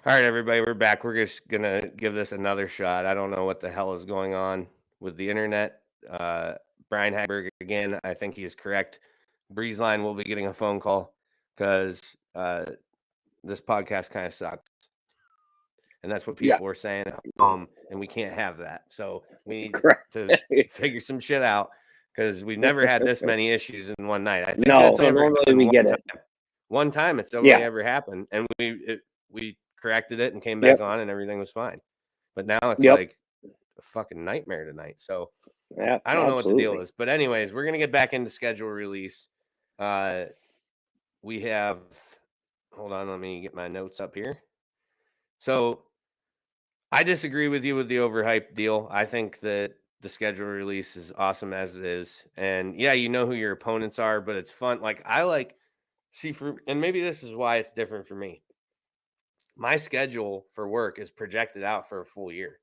All right, everybody, we're back. We're just gonna give this another shot. I don't know what the hell is going on with the internet. Uh, Brian Hagberg again. I think he is correct. Breezeline will be getting a phone call because this podcast kind of sucks, and that's what Yeah, people are saying at home, and we can't have that. So we need correct. to figure some shit out because we've never had this many issues in one night. I think No, that's ever normally happened we one get time. it. One time it's only Yeah. ever happened, and we corrected it and came back Yep. on, and everything was fine. But now it's Yep. like a fucking nightmare tonight. So Yeah. I don't know what the deal Absolutely. is. But anyways, we're gonna get back into schedule release. Uh, we have. Hold on, let me get my notes up here. So I disagree with you with the overhyped deal. I think that the schedule release is awesome as it is, and yeah, you know who your opponents are, but it's fun. Like I like see for, and maybe this is why it's different for me. My schedule for work is projected out for a full year.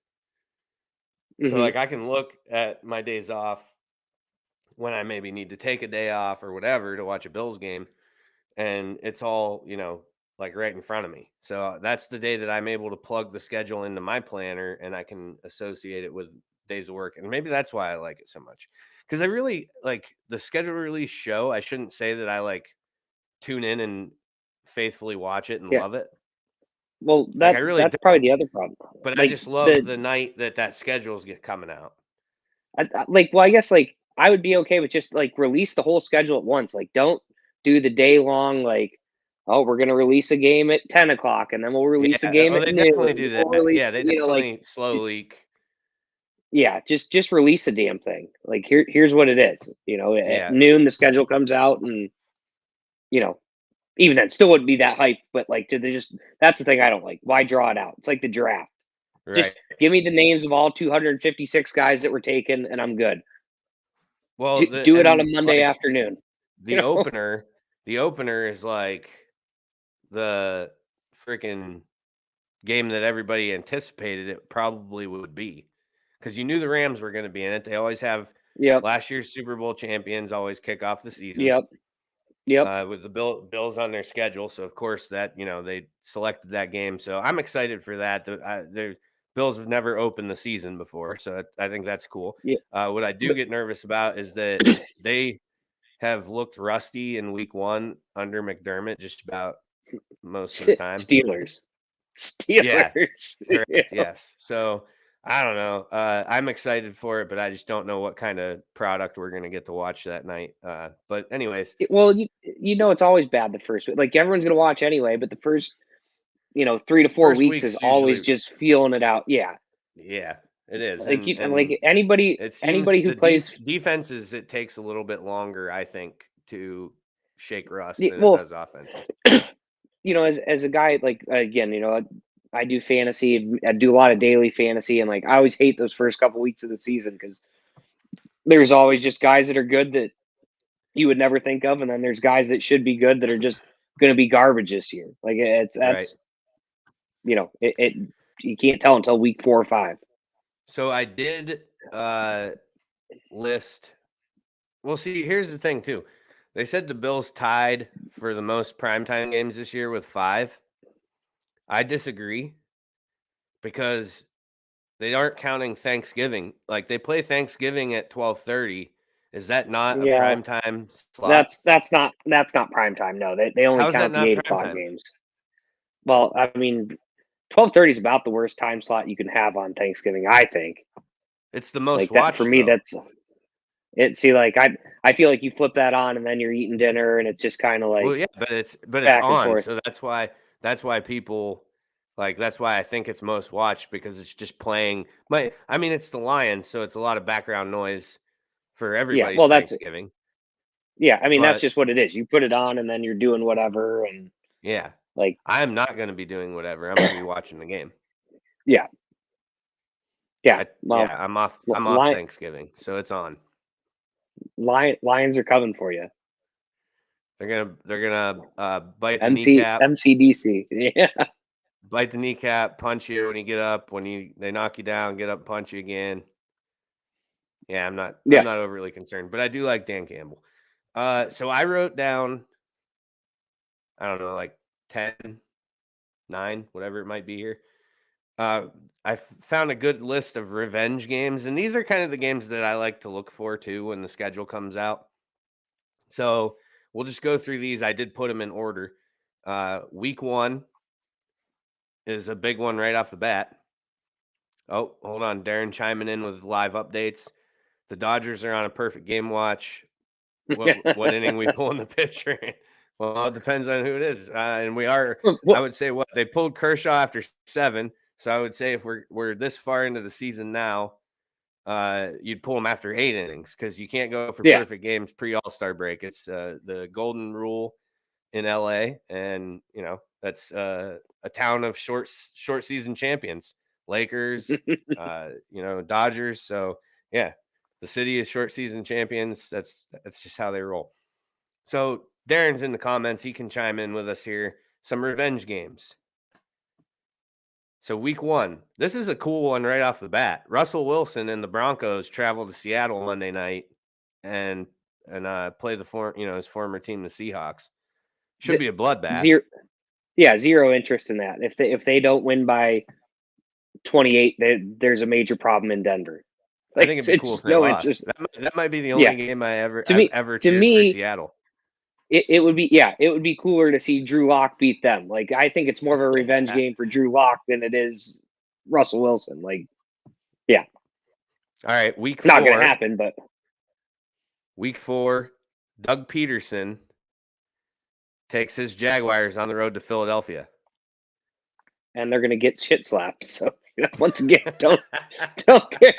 So Hmm. like I can look at my days off when I maybe need to take a day off or whatever to watch a Bills game, and it's all, like right in front of me. So that's the day that I'm able to plug the schedule into my planner and I can associate it with days of work. And maybe that's why I like it so much. Cuz I really like the schedule release show. I shouldn't say that I like tune in and faithfully watch it and Yeah. love it. Well, Like I really that's probably don't. the other problem. But I Like just love the the night that schedules get coming out. well, I guess like I would be okay with just like release the whole schedule at once. Like don't do the day long like, oh, we're gonna release a game at 10 o'clock and then we'll release a Yeah. game Oh, at they noon. definitely do We'll that. release, Yeah, they like definitely slow j- leak. yeah, just release a damn thing. Like here's what it is. At Yeah. noon the schedule comes out, and you know even then, still wouldn't be that hype. But like, did they just? That's the thing I don't like. Why draw it out? It's like the draft. Just Right. give me the names of all 256 guys that were taken, and I'm good. Well, Do it on a and Monday like afternoon. the opener, the opener is like the freaking game that everybody anticipated it probably would be, because you knew the Rams were going to be in it. They always have. Yep. Last year's Super Bowl champions always kick off the season Yep. Yep. with the Bills on their schedule. So of course that they selected that game. So I'm excited for that. The Bills have never opened the season before, so I think that's cool. Yeah. What I do But get nervous about is that they have looked rusty in week one under McDermott just about most of the time. Steelers. Yeah, Steelers. Yeah. correct. Yes. So I don't know. I'm excited for it, but I just don't know what kind of product we're gonna get to watch that night. But anyways, Well, it's always bad the first week. Like everyone's gonna watch anyway, but the first 3 to 4 weeks is first week's always usually, just feeling it out. Yeah. yeah, it is, Like and like anybody it seems anybody who the plays. defenses it takes a little bit longer, I think, to shake rust Yeah, than it well, does offenses. as a guy, like again, I do fantasy. I do a lot of daily fantasy, and like I always hate those first couple weeks of the season because there's always just guys that are good that you would never think of, and then there's guys that should be good that are just going to be garbage this year. Like it's Right. that's it you can't tell until week 4 or 5. So I did list. Well, see, here's the thing too. They said the Bills tied for the most primetime games this year with 5. I disagree because they aren't counting Thanksgiving. Like they play Thanksgiving at 12:30. Is that not a Yeah, primetime slot? that's not prime time. No, they only How is that count the not 8 o'clock primetime? games. Well, I mean, 12:30 is about the worst time slot you can have on Thanksgiving, I think. It's the most Like that for watched me, though. that's it. See, like I feel like you flip that on and then you're eating dinner and it's just kind of Well, like yeah, but it's back and on. forth. So that's why people like that's why I think it's most watched because it's just playing. I mean, it's the Lions, so it's a lot of background noise for Yeah, everybody's well, that's Thanksgiving. yeah. I mean, that's But just what it is. You put it on and then you're doing whatever and yeah, like I'm not going to be doing whatever. I'm going to be watching the game. yeah, yeah. Well, Yeah, I'm off Lion, Thanksgiving, so it's on. Lions are coming for you. They're gonna bite the kneecap, MCDC. Yeah, punch you when you get up. When they knock you down, get up, punch you again. Yeah, I'm not I'm yeah. not overly concerned, but I do like Dan Campbell. So I wrote down, I don't know, like 10 9, whatever it might be here. I found a good list of revenge games, and these are kind of the games that I like to look for too when the schedule comes out. So we'll just go through these. I did put them in order. Week 1 is a big one right off the bat. Oh, hold on. Darren chiming in with live updates. The Dodgers are on a perfect game watch. What inning we pulling the pitcher in? Well, it depends on who it is. And we are, I would say, they pulled Kershaw after 7. So I would say if we're this far into the season now, you'd pull them after 8 innings because you can't go for perfect games pre-All-Star break. It's the golden rule in LA, and that's a town of short season champions. Lakers, Dodgers. So yeah, the city is short season champions. That's just how they roll. So Darren's in the comments. He can chime in with us here. Some revenge games. So week 1, this is a cool one right off the bat. Russell Wilson and the Broncos travel to Seattle Monday night and play his former team, the Seahawks. Should be a bloodbath. Zero interest in that. If they don't win by 28, there's a major problem in Denver. I think it'd be cool if they lost. That might be the only game I've ever cheered for Seattle. It would be cooler to see Drew Lock beat them. Like, I think it's more of a revenge game for Drew Lock than it is Russell Wilson. Like, yeah. All right, week 4. Not going to happen, but week 4, Doug Peterson takes his Jaguars on the road to Philadelphia, and they're going to get shit slapped. So once again, don't care.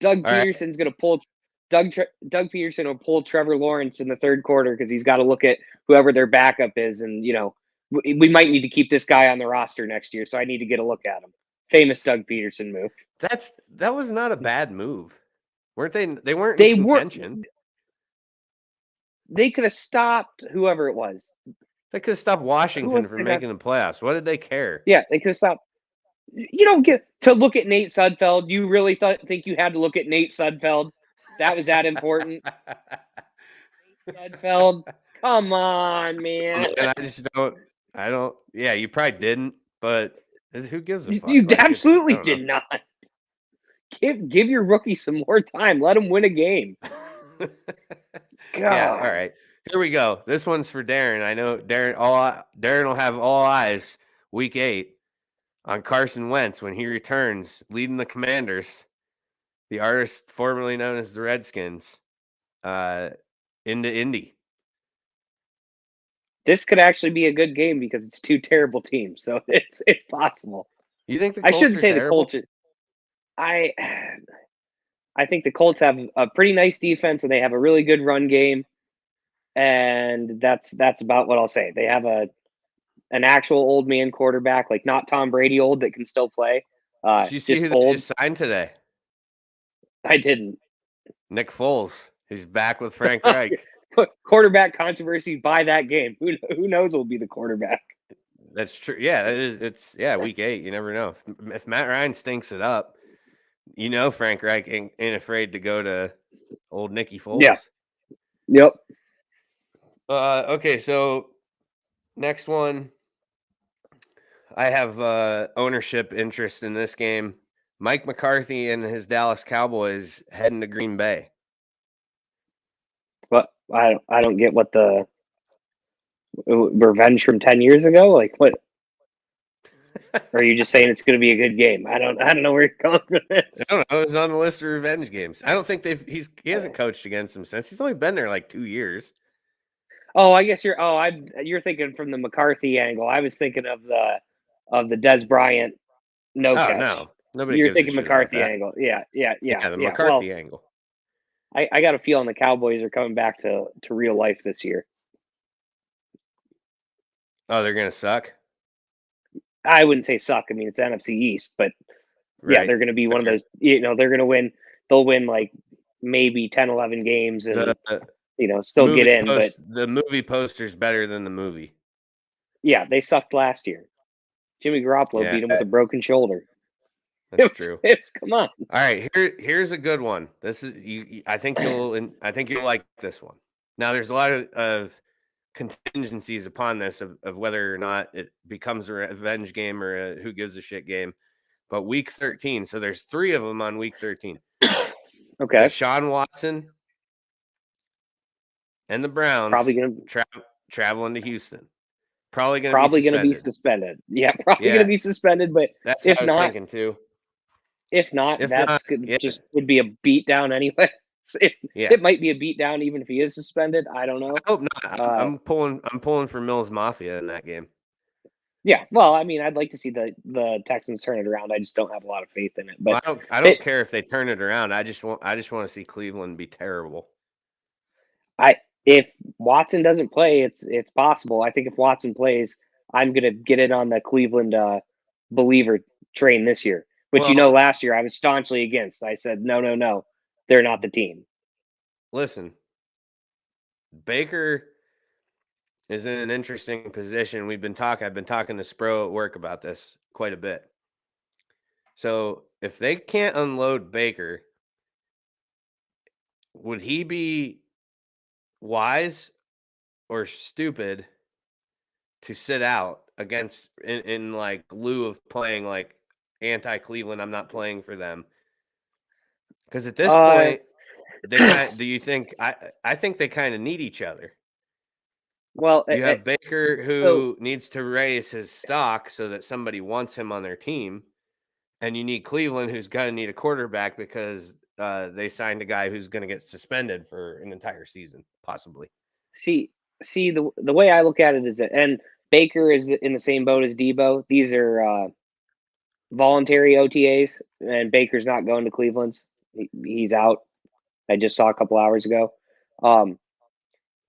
Doug Peterson's going to pull. Doug Peterson will pull Trevor Lawrence in the third quarter because he's got to look at whoever their backup is, and we might need to keep this guy on the roster next year. So I need to get a look at him. Famous Doug Peterson move. That was not a bad move, weren't they? They weren't in contention. They could have stopped whoever it was. They could have stopped Washington from making the playoffs. What did they care? Yeah, they could have stopped. You don't get to look at Nate Sudfeld. You really think you had to look at Nate Sudfeld? That was that important? Nate Sudfeld, come on, man. And I don't. Yeah, you probably didn't, but who gives a fuck? You absolutely did not. Give your rookie some more time. Let him win a game. Yeah, all right. Here we go. This one's for Darren. I know Darren will have all eyes week 8 on Carson Wentz when he returns, leading the Commanders, the artist formerly known as the Redskins, into Indy. This could actually be a good game because it's 2 terrible teams, so it's possible. You think the Colts I shouldn't say terrible? the Colts. I think the Colts have a pretty nice defense and they have a really good run game, and that's about what I'll say. They have an actual old man quarterback, like not Tom Brady old, that can still play. Did you see who they just signed today? I didn't. Nick Foles. He's back with Frank Reich. Quarterback controversy by that game. Who knows will be the quarterback? That's true. Yeah, it's week 8. You never know. If Matt Ryan stinks it up, Frank Reich ain't afraid to go to old Nicky Foles. Yeah. Yep. Okay, so next one. I have ownership interest in this game. Mike McCarthy and his Dallas Cowboys heading to Green Bay. What? I don't get what the revenge from 10 years ago. Like what? Or are you just saying it's going to be a good game? I don't know where you're going with this. I don't know. It's on the list of revenge games. I don't think he hasn't coached against them since. He's only been there like 2 years. Oh, I guess you're thinking from the McCarthy angle. I was thinking of the Des Bryant catch. No. Nobody. You're thinking McCarthy angle. Yeah. The McCarthy angle. I got a feeling the Cowboys are coming back to real life this year. Oh, they're gonna suck? I wouldn't say suck. I mean, it's NFC East, but yeah, they're gonna be one of those. They're gonna win. They'll win like maybe 10, 11 games, and still get in. But the movie poster's better than the movie. Yeah, they sucked last year. Jimmy Garoppolo beat him with a broken shoulder. That's true. Come on. All right, here's a good one. This is I think you'll like this one. Now, there's a lot of contingencies upon this of whether or not it becomes a revenge game or a who gives a shit game. But week 13, so there's 3 of them on week 13. Okay. Deshaun Watson and the Browns Probably gonna traveling to Houston. Probably going to be suspended. Yeah, probably Yeah. gonna be suspended. But That's what if I was not, thinking too. that's Yeah. just would be a beatdown anyway. Yeah. It might be a beatdown even if he is suspended. I don't know. I hope not. I'm pulling for Mills Mafia in that game. Yeah, well, I mean, I'd like to see the Texans turn it around. I just don't have a lot of faith in it. But Well, I don't care if they turn it around. I just want to see Cleveland be terrible. If Watson doesn't play, it's possible. I think if Watson plays, I'm gonna get in on the Cleveland believer train this year. Which Well, last year I was staunchly against. I said no, they're not the team. listen, Baker is in an interesting position. I've been talking to Spro at work about this quite a bit. So if they can't unload Baker, would he be wise or stupid to sit out against in like lieu of playing like anti-Cleveland? I'm not playing for them. Because at this point, do you think I think they kind of need each other. Well, You have Baker who needs to raise his stock so that somebody wants him on their team, and you need Cleveland who's going to need a quarterback because they signed a guy who's going to get suspended for an entire season, possibly. see the way I look at it is that, and Baker is in the same boat as Debo. These are voluntary OTAs, and Baker's not going to Cleveland's. He's out. I just saw a couple hours ago.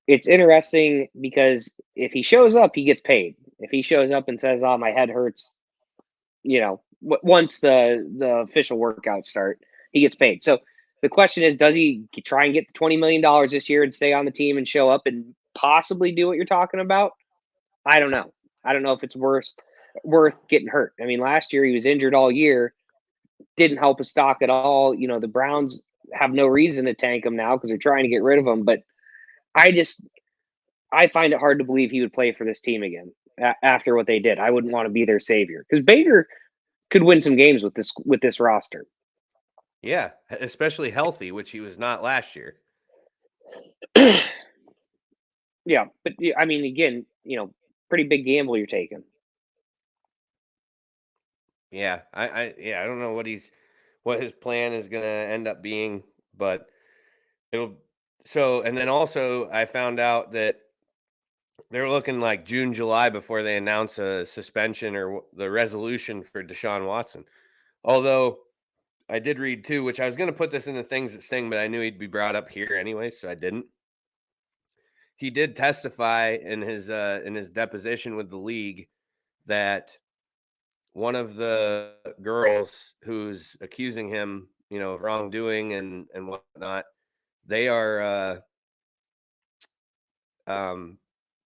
It's interesting because if he shows up, he gets paid. If he shows up and says, "Oh, my head hurts," once the official workouts start, he gets paid. So the question is, does he try and get the $20 million this year and stay on the team and show up and possibly do what you're talking about? I don't know. I don't know if it's worth getting hurt. I mean, last year he was injured all year, didn't help his stock at all. The Browns have no reason to tank him now because they're trying to get rid of him. But I find it hard to believe he would play for this team again after what they did. I wouldn't want to be their savior because Baker could win some games with this roster. Yeah, especially healthy, which he was not last year. Yeah, but I mean, again, pretty big gamble you're taking. Yeah, I don't know what his plan is going to end up being, but it'll. So, and then also I found out that they're looking like June, July before they announce a suspension or the resolution for Deshaun Watson. Although I did read too, which I was going to put this in the things that sting, but I knew he'd be brought up here anyway, so I didn't. He did testify in his deposition with the league that one of the girls who's accusing him, of wrongdoing and whatnot, they are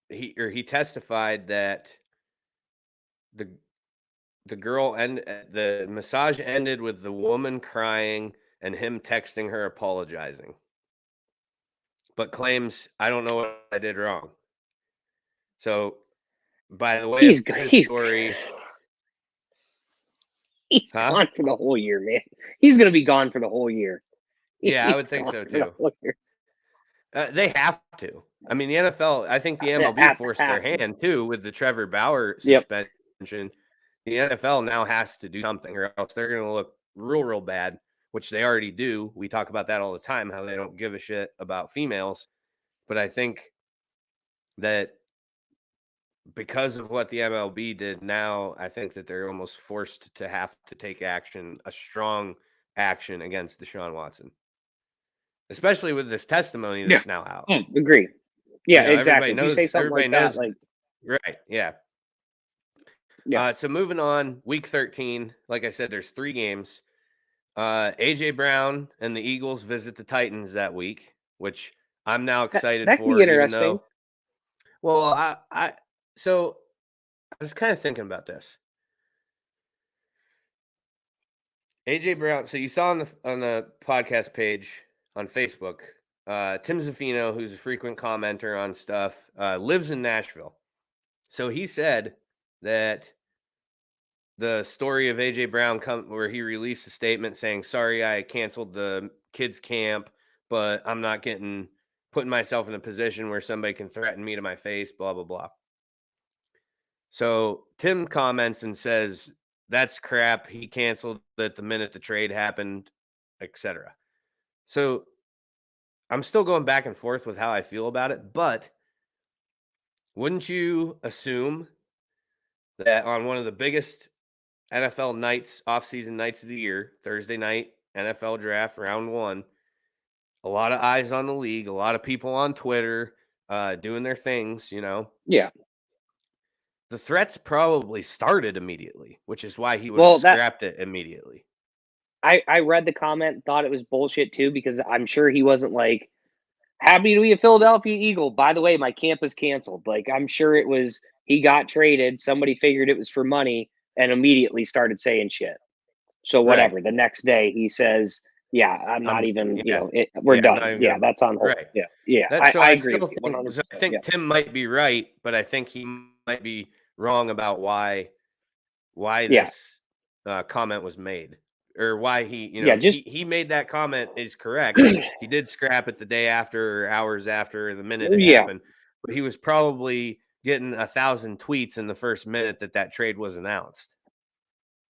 he testified that the girl and the massage ended with the woman crying and him texting her apologizing, but claims I don't know what I did wrong. So, by the way of his story, he's gone for the whole year, man. He's going to be gone for the whole year. Yeah, I would think so too. They have to. I mean, the NFL, I think the MLB forced their hand too with the Trevor Bauer suspension. Yep. The NFL now has to do something or else they're going to look real bad, which they already do. We talk about that all the time, how they don't give a shit about females. But I think that because of what the MLB did now, I think that they're almost forced to have to take action, a strong action against Deshaun Watson. Especially with this testimony that's now out. Agree. Yeah, exactly. Everybody knows, if you say something like that, like right, yeah. So moving on, week 13, like I said, there's 3 games. AJ Brown and the Eagles visit the Titans that week, which I'm now excited that for. Could be interesting. I was kind of thinking about this. AJ Brown. So you saw on the podcast page on Facebook, Tim Zaffino, who's a frequent commenter on stuff, lives in Nashville. So he said that the story of AJ Brown where he released a statement saying, "Sorry, I canceled the kids camp, but I'm not putting myself in a position where somebody can threaten me to my face, blah, blah, blah." So Tim comments and says, "That's crap. He canceled it the minute the trade happened, etc." So I'm still going back and forth with how I feel about it, but wouldn't you assume that on one of the biggest NFL nights, off-season nights of the year, Thursday night, NFL draft, round 1, a lot of eyes on the league, a lot of people on Twitter doing their things, Yeah. The threats probably started immediately, which is why he would have scrapped it immediately. I read the comment, thought it was bullshit too, because I'm sure he wasn't like, "Happy to be a Philadelphia Eagle. By the way, my camp is canceled." Like, I'm sure it was he got traded, somebody figured it was for money, and immediately started saying shit. So whatever. Right. The next day he says, "Yeah, I'm not even. Yeah. We're done. Yeah, that's on hold." Right. Yeah. So I I agree still with you think 100%. I think Tim might be right, but I think he might be wrong about why this comment was made, or why he, he made that comment is correct. He did scrap it the day after, or hours after, the minute it happened, but he was probably getting 1,000 tweets in the first minute that trade was announced.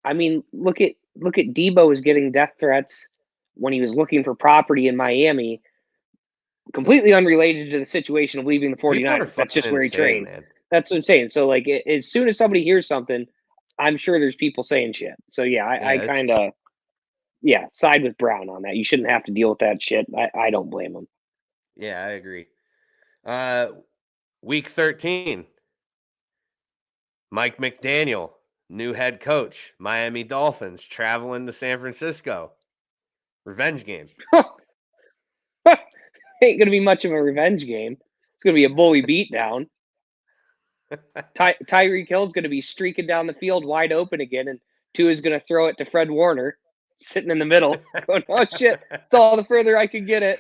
I mean, look at Debo was getting death threats when he was looking for property in Miami, completely unrelated to the situation of leaving the 49ers. That's just where he trains. Man. That's what I'm saying. So, like, as soon as somebody hears something, I'm sure there's people saying shit. So, yeah, I kind of, side with Brown on that. You shouldn't have to deal with that shit. I don't blame him. Yeah, I agree. Week 13, Mike McDaniel, new head coach, Miami Dolphins, traveling to San Francisco. Revenge game. Ain't going to be much of a revenge game. It's going to be a bully beatdown. Tyreek Hill's going to be streaking down the field wide open again, and Tua's going to throw it to Fred Warner, sitting in the middle, going, "Oh shit, it's all the further I could get it."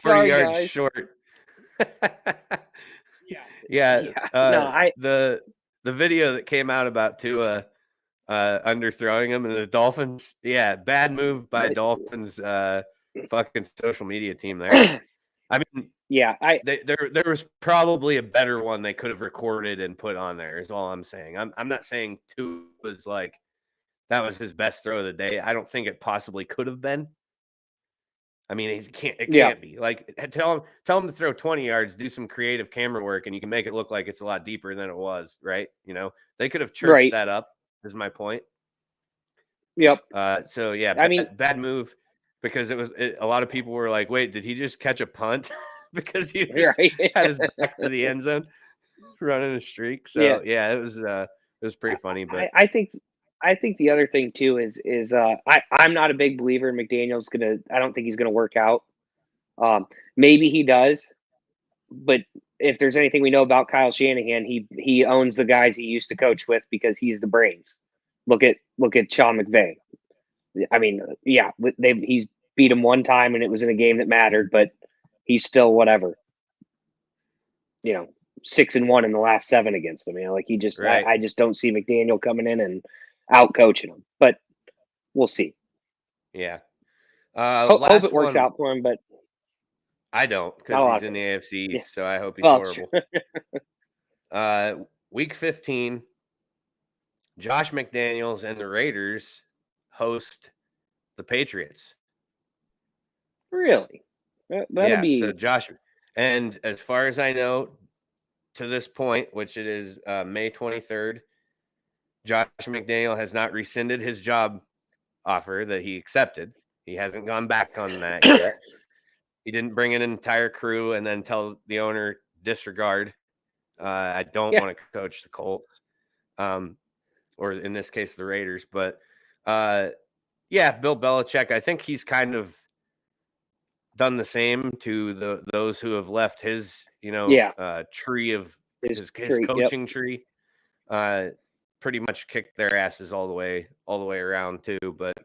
40 yards guys. Short. The video that came out about Tua underthrowing him and the Dolphins, bad move by Dolphins fucking social media team there. I mean, there was probably a better one they could have recorded and put on there, is all I'm saying. I'm not saying Tua was like that was his best throw of the day. I don't think it possibly could have been. I mean, it can't be. Like, tell him to throw 20 yards, do some creative camera work, and you can make it look like it's a lot deeper than it was, right? They could have churched that up, is my point. Yep. So bad move, because a lot of people were like, "Wait, did he just catch a punt?" Because he just had his back to the end zone, running a streak. So it was pretty funny. But I think the other thing too is I'm not a big believer in McDaniel's I don't think he's gonna work out. Maybe he does, but if there's anything we know about Kyle Shanahan, he owns the guys he used to coach with because he's the brains. Look at Sean McVay. I mean, he's beat him one time and it was in a game that mattered, but he's still whatever. 6-1 in the last 7 against them. Like he just, I just don't see McDaniel coming in and out coaching him. But we'll see. Yeah. Hope it works out for him, but I don't, because he's in the AFC East, so I hope he's horrible. Week 15, Josh McDaniels and the Raiders host the Patriots. Really? That'll be... So Josh, and as far as I know, to this point, which it is May 23rd, Josh McDaniel has not rescinded his job offer that he accepted. He hasn't gone back on that yet. He didn't bring in an entire crew and then tell the owner, disregard. I don't want to coach the Colts, or in this case, the Raiders. But Bill Belichick, I think he's kind of done the same to those who have left his, tree of his coaching tree. Pretty much kicked their asses all the way around too. But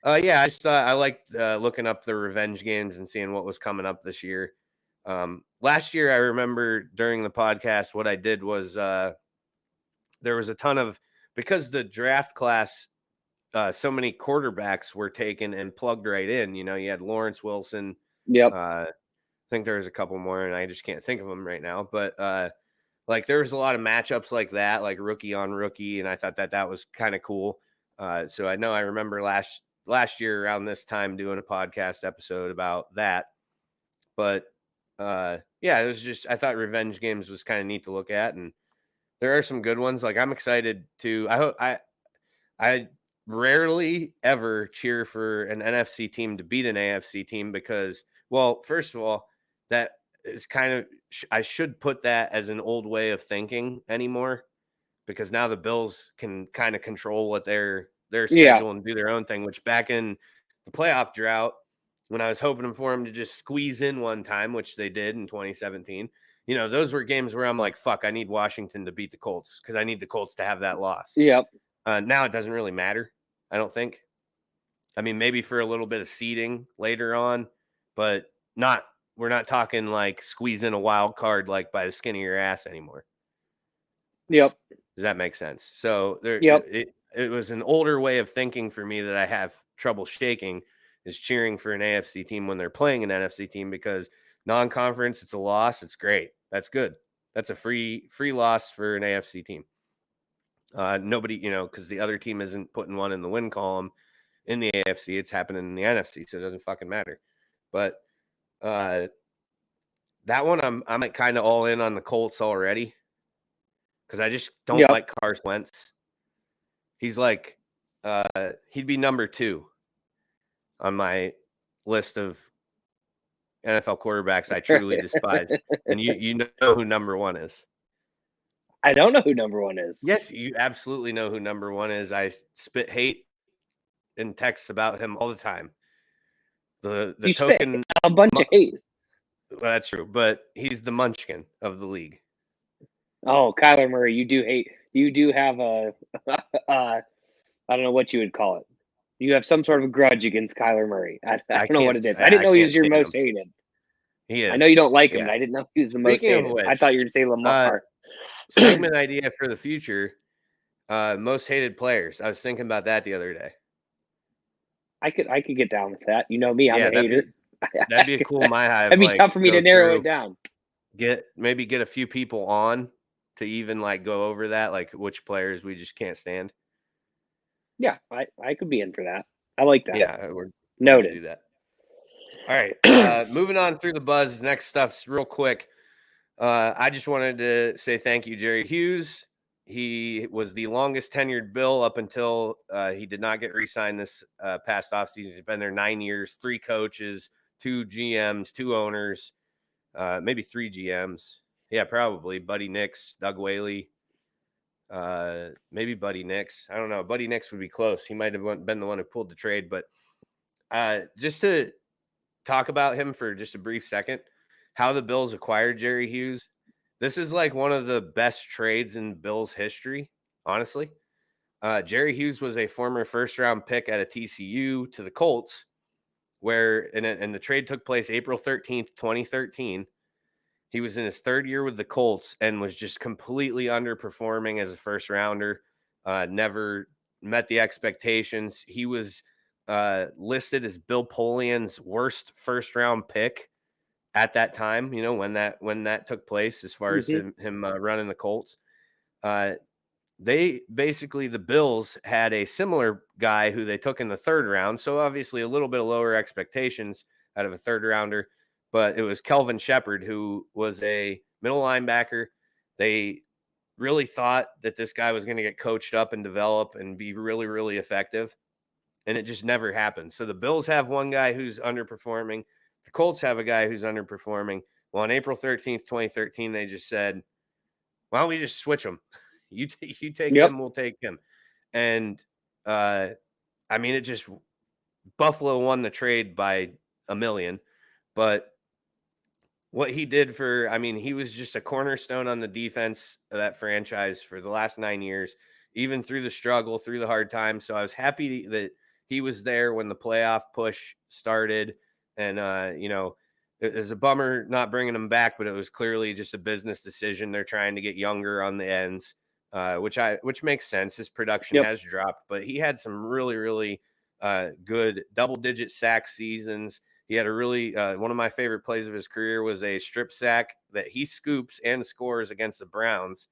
Yeah, I liked looking up the revenge games and seeing what was coming up this year. Last year, I remember during the podcast, what I did was there was a ton of, because the draft class, so many quarterbacks were taken and plugged right in. You know, you had Lawrence Wilson. Yep. I think there's a couple more, and I just can't think of them right now. But like there was a lot of matchups like that, like rookie on rookie, and I thought that was kind of cool. So I remember last year around this time doing a podcast episode about that. But yeah, it was just, I thought revenge games was kind of neat to look at, and there are some good ones. Like I'm excited to. I rarely ever cheer for an NFC team to beat an AFC team because, well, first of all, that is kind of, I should put that as an old way of thinking anymore, because now the Bills can kind of control what their Yeah. schedule and do their own thing, which back in the playoff drought, when I was hoping for them to just squeeze in one time, which they did in 2017, you know, those were games where I'm like, fuck, I need Washington to beat the Colts because I need the Colts to have that loss. Yep. Now it doesn't really matter, I don't think. I mean, maybe for a little bit of seeding later on, but not, we're not talking like squeeze in a wild card like by the skin of your ass anymore. Yep. Does that make sense? So there, Yep. it was an older way of thinking for me that I have trouble shaking, is cheering for an AFC team when they're playing an NFC team, because non-conference, it's a loss. It's great. That's good. That's a free loss for an AFC team. Nobody, you know, because the other team isn't putting one in the win column in the AFC. It's happening in the NFC, so it doesn't fucking matter. But that one, I'm like kind of all in on the Colts already, because I just don't Yep. like Carson Wentz. He's like, he'd be number 2 on my list of NFL quarterbacks I truly despise. And you know who number 1 is. I don't know who number 1 is. Yes, you absolutely know who number 1 is. I spit hate in texts about him all the time. The You token, a bunch of hate. well, that's true, but he's the munchkin of the league. Oh, Kyler Murray, you do hate. You do have a, I don't know what you would call it. You have some sort of grudge against Kyler Murray. I don't know what it is. I didn't know he was your most hated. He is. I know you don't like him, but I didn't know he was the most Speaking of hated. which, I thought you were going to say Lamar. Segment idea for the future, most hated players. I was thinking about that the other day. I could get down with that. You know me, I'm a hater. That'd be a cool My Hive. It'd be tough for me to narrow it down. Get a few people on to even like go over that, like which players we just can't stand. Yeah, I could be in for that. I like that. Yeah, we're noted. Do that. All right, moving on through the buzz. Next stuff's real quick. I just wanted to say thank you, Jerry Hughes. He was the longest tenured Bill up until he did not get re-signed this past offseason. He's been there 9 years, 3 coaches, 2 GMs, 2 owners, maybe 3 GMs. Yeah, probably. Buddy Nix, Doug Whaley, maybe Buddy Nix. I don't know. Buddy Nix would be close. He might have been the one who pulled the trade. But just to talk about him for just a brief second, how the Bills acquired Jerry Hughes. This is like one of the best trades in Bills history, honestly. Jerry Hughes was a former first-round pick at a TCU to the Colts, where and the trade took place April 13th, 2013. He was in his 3rd year with the Colts and was just completely underperforming as a first-rounder, never met the expectations. He was listed as Bill Polian's worst first-round pick at that time, you know, when that took place, as far as him running the Colts. They basically, the Bills had a similar guy who they took in the 3rd round. So obviously a little bit of lower expectations out of a 3rd rounder, but it was Kelvin Shepard, who was a middle linebacker. They really thought that this guy was going to get coached up and develop and be really, really effective. And it just never happened. So the Bills have one guy who's underperforming. The Colts have a guy who's underperforming. Well, on April 13th, 2013, they just said, why don't we just switch them? You take him, we'll take him. And, I mean, it just, Buffalo won the trade by a million. But what he did he was just a cornerstone on the defense of that franchise for the last 9 years, even through the struggle, through the hard times. So I was happy that he was there when the playoff push started, and it was a bummer not bringing him back, but it was clearly just a business decision. They're trying to get younger on the ends, which makes sense. His production has dropped, but he had some really, really good double-digit sack seasons. He had a really one of my favorite plays of his career was a strip sack that he scoops and scores against the Browns.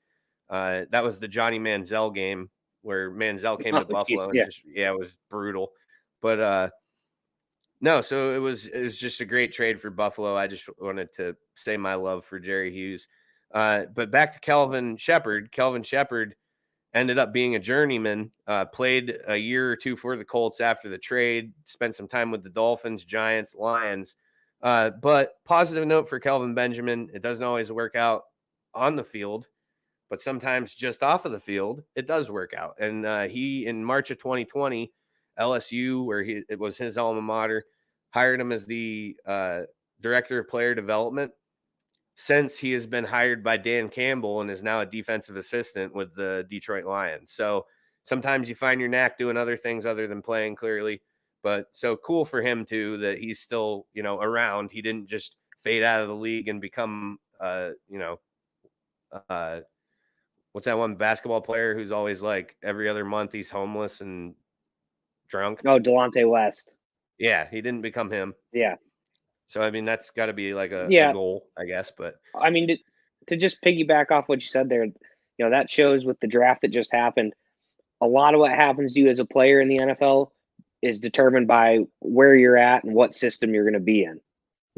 That was the Johnny Manziel game where Manziel came to Buffalo and it was brutal. But no, so it was just a great trade for Buffalo. I just wanted to say my love for Jerry Hughes. But back to Kelvin Sheppard. Kelvin Sheppard ended up being a journeyman, played a year or two for the Colts after the trade, spent some time with the Dolphins, Giants, Lions. But positive note for Kelvin Benjamin, it doesn't always work out on the field, but sometimes just off of the field, it does work out. And he, in March of 2020, LSU, where it was his alma mater, hired him as the director of player development. Since he has been hired by Dan Campbell and is now a defensive assistant with the Detroit Lions. So sometimes you find your knack doing other things other than playing, clearly. But so cool for him too that he's still, around. He didn't just fade out of the league and become what's that one basketball player who's always like every other month he's homeless and drunk? Oh, Delonte West. Yeah, he didn't become him. Yeah. So, I mean, that's got to be like a goal, I guess. But I mean, to just piggyback off what you said there, that shows with the draft that just happened, a lot of what happens to you as a player in the NFL is determined by where you're at and what system you're going to be in.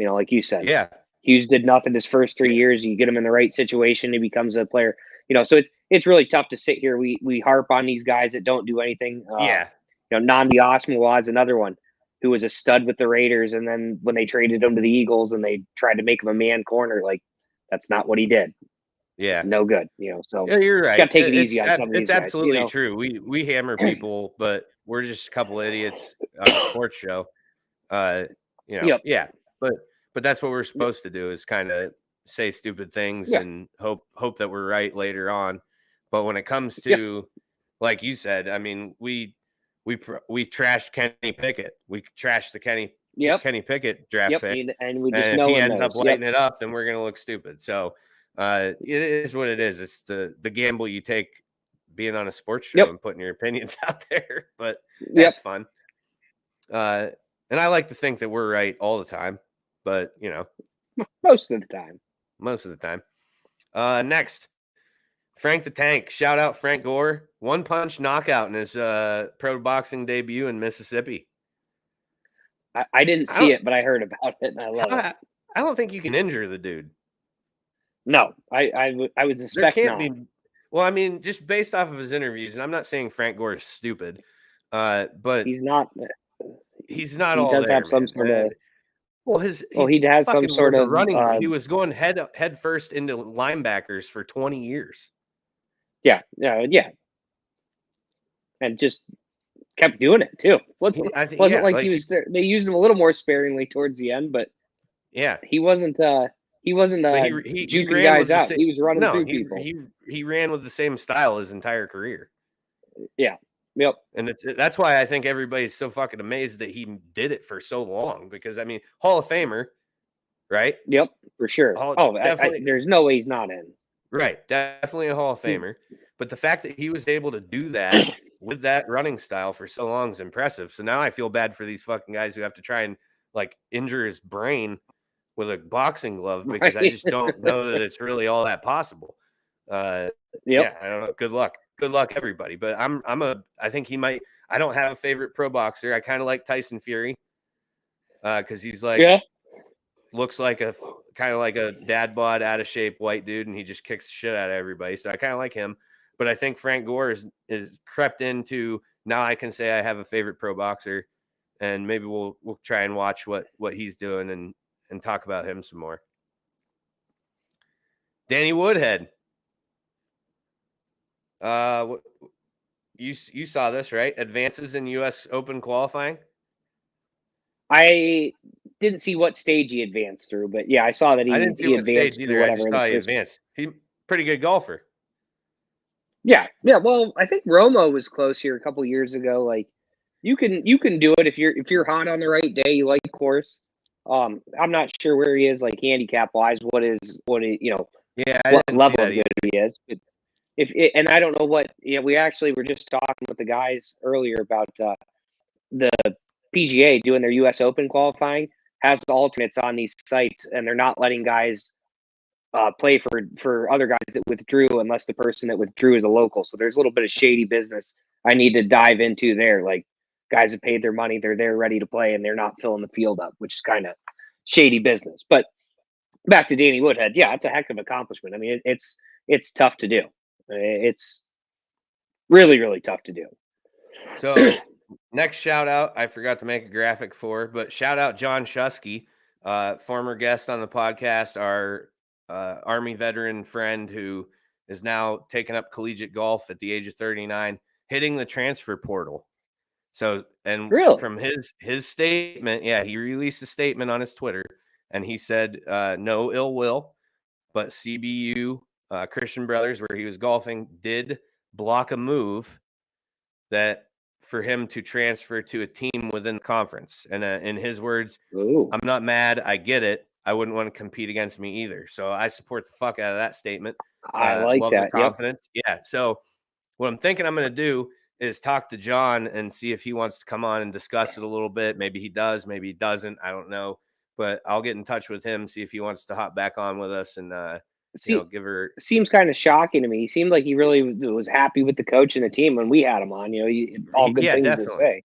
Like you said, Hughes did nothing his first 3 years. You get him in the right situation, he becomes a player. So it's really tough to sit here. We harp on these guys that don't do anything. Nnamdi Asomugha is another one who was a stud with the Raiders, and then when they traded him to the Eagles and they tried to make him a man corner, like that's not what he did. Yeah, no good. So you're right. Got to take it easy on some of these guys. It's absolutely true. We hammer people, but we're just a couple idiots on a sports show. Yeah, but that's what we're supposed to do is kind of say stupid things and hope that we're right later on. But when it comes to, like you said, I mean, we trashed Kenny Pickett. We trashed the Kenny Pickett draft pick. And we just know if he ends up lighting it up, then we're going to look stupid. So it is what it is. It's the gamble you take being on a sports show and putting your opinions out there. But that's fun. And I like to think that we're right all the time. But, most of the time. Next. Frank the Tank. Shout out Frank Gore. One-punch knockout in his pro boxing debut in Mississippi. I didn't see it, but I heard about it, and I love it. I don't think you can injure the dude. No, I would suspect there can't not. be. Well, I mean, just based off of his interviews, and I'm not saying Frank Gore is stupid, but he's not. He's not. He all does there, have some sort of. Well, he has some sort of running. He was going head first into linebackers for 20 years. Yeah. And just kept doing it too. Wasn't like he was there. They used him a little more sparingly towards the end, but he wasn't juking guys out. He was running through people. He ran with the same style his entire career. Yeah. Yep. And that's why I think everybody's so fucking amazed that he did it for so long, because I mean, Hall of Famer, right? Yep, for sure. There's no way he's not in. Right, definitely a Hall of Famer. But the fact that he was able to do that with that running style for so long is impressive. So now I feel bad for these fucking guys who have to try and like injure his brain with a boxing glove, because I just don't know that it's really all that possible. Yeah, I don't know. Good luck, everybody. But I think he might. I don't have a favorite pro boxer. I kind of like Tyson Fury because he's like looks like a kind of like a dad bod, out of shape white dude, and he just kicks the shit out of everybody. So I kind of like him. But I think Frank Gore is crept into, now I can say I have a favorite pro boxer, and maybe we'll try and watch what he's doing and talk about him some more. Danny Woodhead. You saw this, right? Advances in U.S. Open qualifying. I didn't see what stage he advanced through, but yeah, I saw that I didn't see what stage either. I just saw he advanced. He's a pretty good golfer. Yeah. Well, I think Romo was close here a couple years ago. Like, You can do it if you're hot on the right day. You like course. I'm not sure where he is, like handicap wise. What Yeah, I what didn't see level that of either. good he is. But if it, and I don't know what. We actually were just talking with the guys earlier about the PGA doing their U.S. Open qualifying has alternates on these sites, and they're not letting guys play for other guys that withdrew unless the person that withdrew is a local. So there's a little bit of shady business I need to dive into there. Like guys have paid their money, they're there ready to play, and they're not filling the field up, which is kind of shady business. But back to Danny Woodhead, yeah, it's a heck of an accomplishment. I mean, it's tough to do. It's really really tough to do. So next shout out, I forgot to make a graphic for, but shout out John Shusky, former guest on the podcast, our Army veteran friend who is now taking up collegiate golf at the age of 39, hitting the transfer portal. So, and Really? from his statement, yeah, he released a statement on his Twitter, and he said, no ill will, but CBU Christian Brothers, where he was golfing, did block a move that for him to transfer to a team within the conference. And in his words, Ooh, I'm not mad. I get it. I wouldn't want to compete against me either. So I support the fuck out of that statement. I like Love the that. Yep. confidence. Yeah. So what I'm thinking I'm going to do is talk to John and see if he wants to come on and discuss it a little bit. Maybe he does, maybe he doesn't. I don't know. But I'll get in touch with him, see if he wants to hop back on with us and, See, give her. seems kind of shocking to me. He seemed like he really was happy with the coach and the team when we had him on. All good Yeah, things to definitely. say.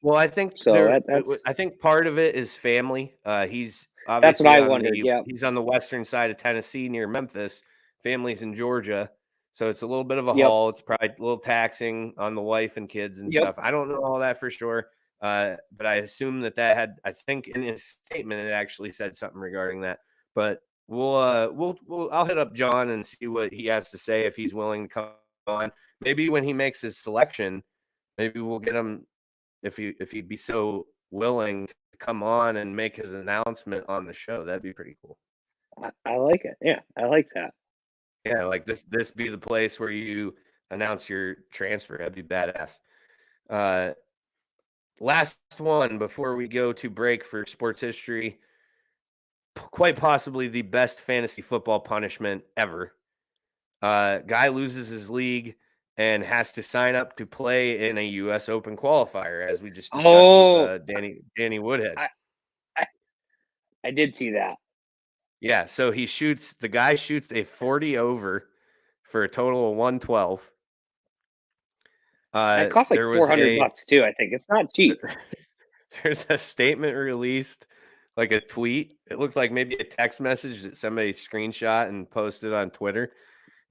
Well, I think So that's I think part of it is family. He's that's what obviously I wondered. Yep. he's on the western side of Tennessee near Memphis. Family's in Georgia, so it's a little bit of a Yep. haul. It's probably a little taxing on the wife and kids and Yep. stuff. I don't know all that for sure, but I assume that had. I think in his statement it actually said something regarding that. But I'll hit up John and see what he has to say if he's willing to come on. Maybe when he makes his selection, maybe we'll get him if he'd be so willing to come on and make his announcement on the show. That'd be pretty cool. I like it. Yeah, I like that. Yeah, like this be the place where you announce your transfer. That'd be badass. Uh, last one before we go to break for sports history. Quite possibly the best fantasy football punishment ever. Guy loses his league and has to sign up to play in a U.S. Open qualifier, as we just discussed with Oh, Danny Woodhead. I, I I did see that. Yeah, so the guy shoots a 40 over for a total of 112. That costs like There was $400 too. I think it's not cheap. there's a statement released, like a tweet. It looked like maybe a text message that somebody screenshot and posted on Twitter.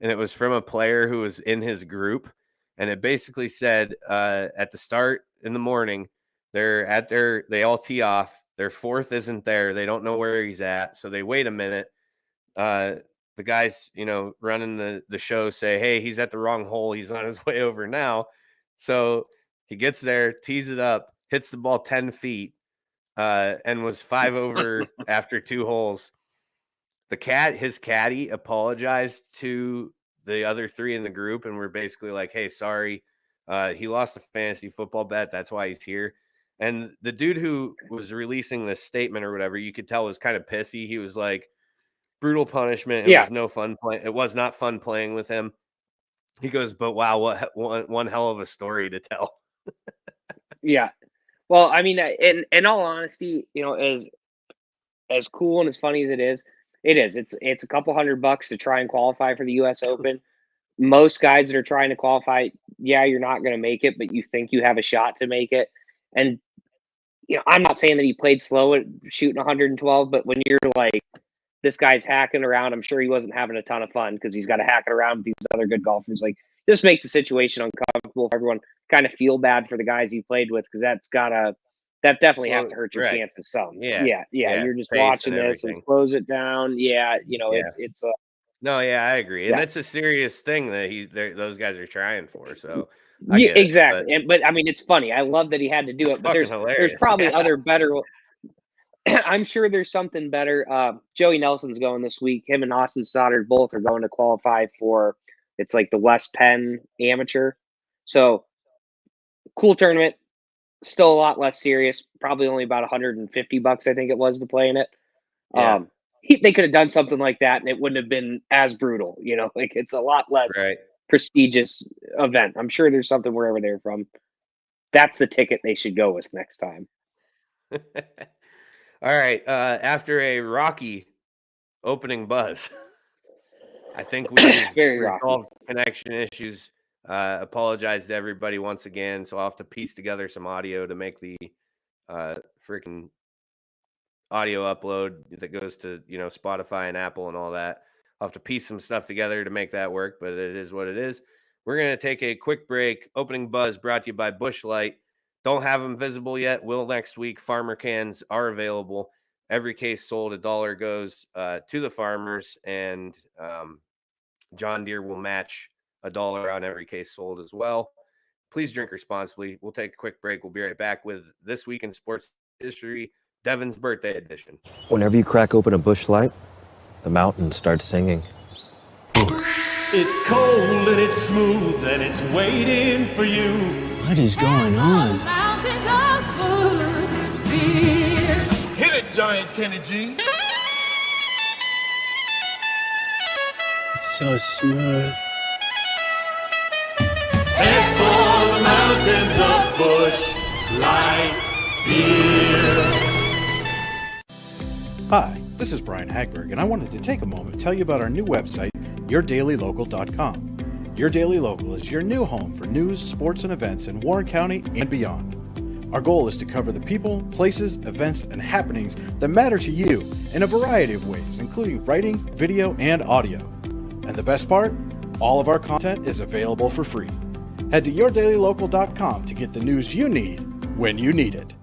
And it was from a player who was in his group. And it basically said at the start in the morning, they all tee off. Their fourth isn't there. They don't know where he's at. So they wait a minute. The guys, running the show say, hey, he's at the wrong hole. He's on his way over now. So he gets there, tees it up, hits the ball 10 feet, and was 5 over after 2 holes. His caddy apologized to the other 3 in the group, and we're basically like, hey, sorry. He lost a fantasy football bet. That's why he's here. And the dude who was releasing this statement or whatever, you could tell was kind of pissy. He was like, brutal punishment. It Yeah. was no fun play. It was not fun playing with him. He goes, but wow, what one hell of a story to tell. Yeah. Well, I mean, in all honesty, as cool and as funny as it is, it is. It's a couple $100 to try and qualify for the U.S. Open. Most guys that are trying to qualify, yeah, you're not going to make it, but you think you have a shot to make it. And I'm not saying that he played slow at shooting 112, but when you're like, this guy's hacking around, I'm sure he wasn't having a ton of fun because he's got to hack it around with these other good golfers. Like, this makes the situation uncomfortable for everyone. Kind of feel bad for the guys he played with because that definitely has to hurt your Right. chances some. Yeah. Yeah. You're just Face and watching this and everything. slows it down. Yeah, Yeah. it's No, yeah, I agree. And yeah. it's a serious thing that those guys are trying for. So I Yeah, get it. But exactly. But I mean, it's funny. I love that he had to do it's it. But fucking there's hilarious. probably Yeah. other better. I'm sure there's something better. Joey Nelson's going this week. Him and Austin Stoddard both are going to qualify for. It's like the West Penn Amateur. So cool tournament. still a lot less serious. Probably only about $150, I think it was, to play in it. Yeah. They could have done something like that, and it wouldn't have been as brutal. Like it's a lot less Right. prestigious event. I'm sure there's something wherever they're from. That's the ticket they should go with next time. All right. After a rocky opening buzz, I think we've Very resolved rocky. connection issues. Apologize to everybody once again. So I'll have to piece together some audio to make the freaking audio upload that goes to Spotify and Apple and all that. I'll have to piece some stuff together to make that work, but it is what it is. We're going to take a quick break. Opening buzz brought to you by Busch Light. Don't have them visible yet. Will next week. Farmer cans are available. Every case sold, $1 goes to the farmers, and John Deere will match $1 on every case sold as well. Please drink responsibly. We'll take a quick break. We'll be right back with This Week in Sports History, Devin's birthday edition. Whenever you crack open a Busch Light, the mountain starts singing. It's cold and it's smooth and it's waiting for you. What is going on? Hit it, Giant Kenny G. It's so smooth. Head for the mountains of Busch Light Beer. Hi, this is Brian Hagberg, and I wanted to take a moment to tell you about our new website, yourdailylocal.com. Your Daily Local is your new home for news, sports, and events in Warren County and beyond. Our goal is to cover the people, places, events, and happenings that matter to you in a variety of ways, including writing, video, and audio. And the best part? All of our content is available for free. Head to yourdailylocal.com to get the news you need when you need it.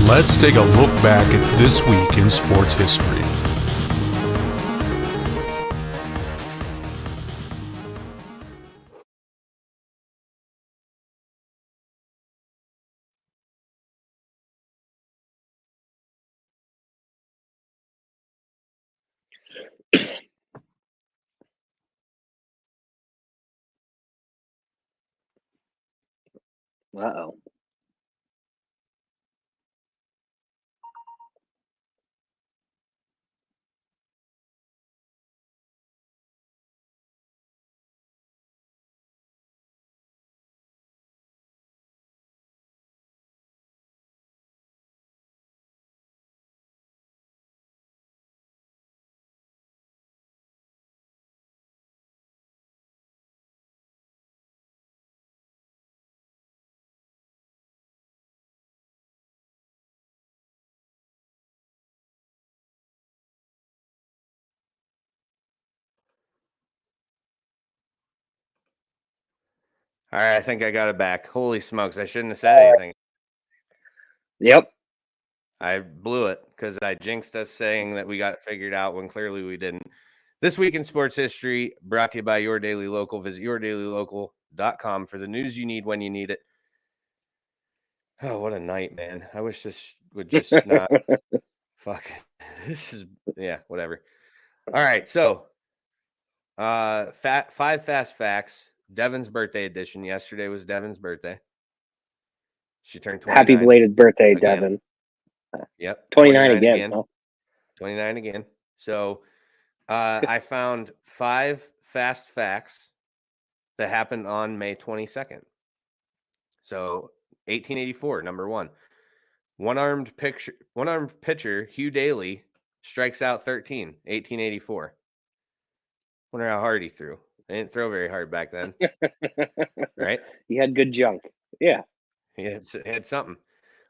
Let's take a look back at this week in sports history. Uh-oh. All right, I think I got it back. Holy smokes, I shouldn't have said anything. Yep. I blew it because I jinxed us saying that we got it figured out when clearly we didn't. This Week in Sports History, brought to you by Your Daily Local. Visit yourdailylocal.com for the news you need when you need it. Oh, what a night, man. I wish this would just not fuck. This is, yeah, whatever. All right, so five fast facts. Devin's birthday edition. Yesterday was Devin's birthday. She turned 29. Happy belated birthday, again. Devin. Yep. 29 again. Huh? 29 again. So I found 5 fast facts that happened on May 22nd. So 1884, number 1. One-armed pitcher Hugh Daly strikes out 13, 1884. Wonder how hard he threw. They didn't throw very hard back then. Right? He had good junk. Yeah. He had something.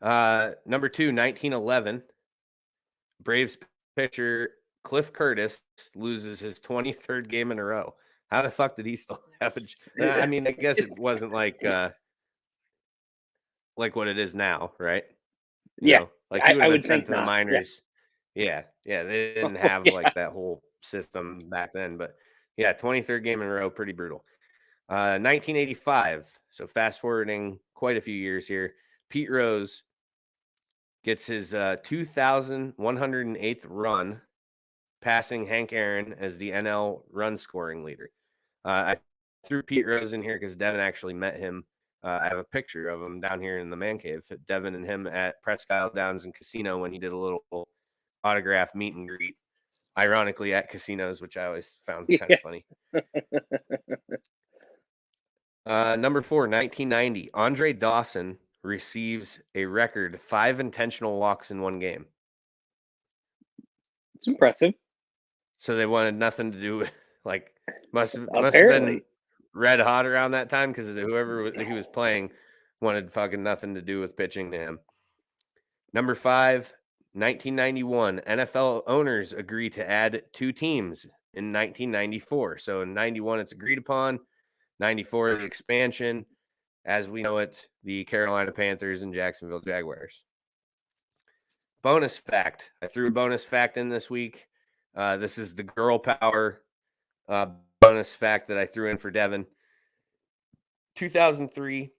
Number 2, 1911. Braves pitcher Cliff Curtis loses his 23rd game in a row. How the fuck did he still have a... I mean, I guess it wasn't like what it is now, right? You Yeah. know, like he would have been sent to the not. minors. Yeah. They didn't have like that whole system back then. But yeah, 23rd game in a row, pretty brutal. 1985. So fast forwarding quite a few years here. Pete Rose gets his 2,108th run, passing Hank Aaron as the NL run scoring leader. I threw Pete Rose in here because Devin actually met him. I have a picture of him down here in the man cave. Devin and him at Presque Isle Downs and Casino when he did a little autograph meet and greet, ironically at casinos, which I always found kind of funny. Number 4, 1990. Andre Dawson receives a record 5 intentional walks in one game. It's impressive. So they wanted nothing to do with, like, must have been red hot around that time because whoever he was playing wanted fucking nothing to do with pitching to him. Number 5, 1991. NFL owners agree to add 2 teams in 1994. So in 91, it's agreed upon. 94, the expansion. As we know it, the Carolina Panthers and Jacksonville Jaguars. Bonus fact. I threw a bonus fact in this week. This is the girl power bonus fact that I threw in for Devin. 2003,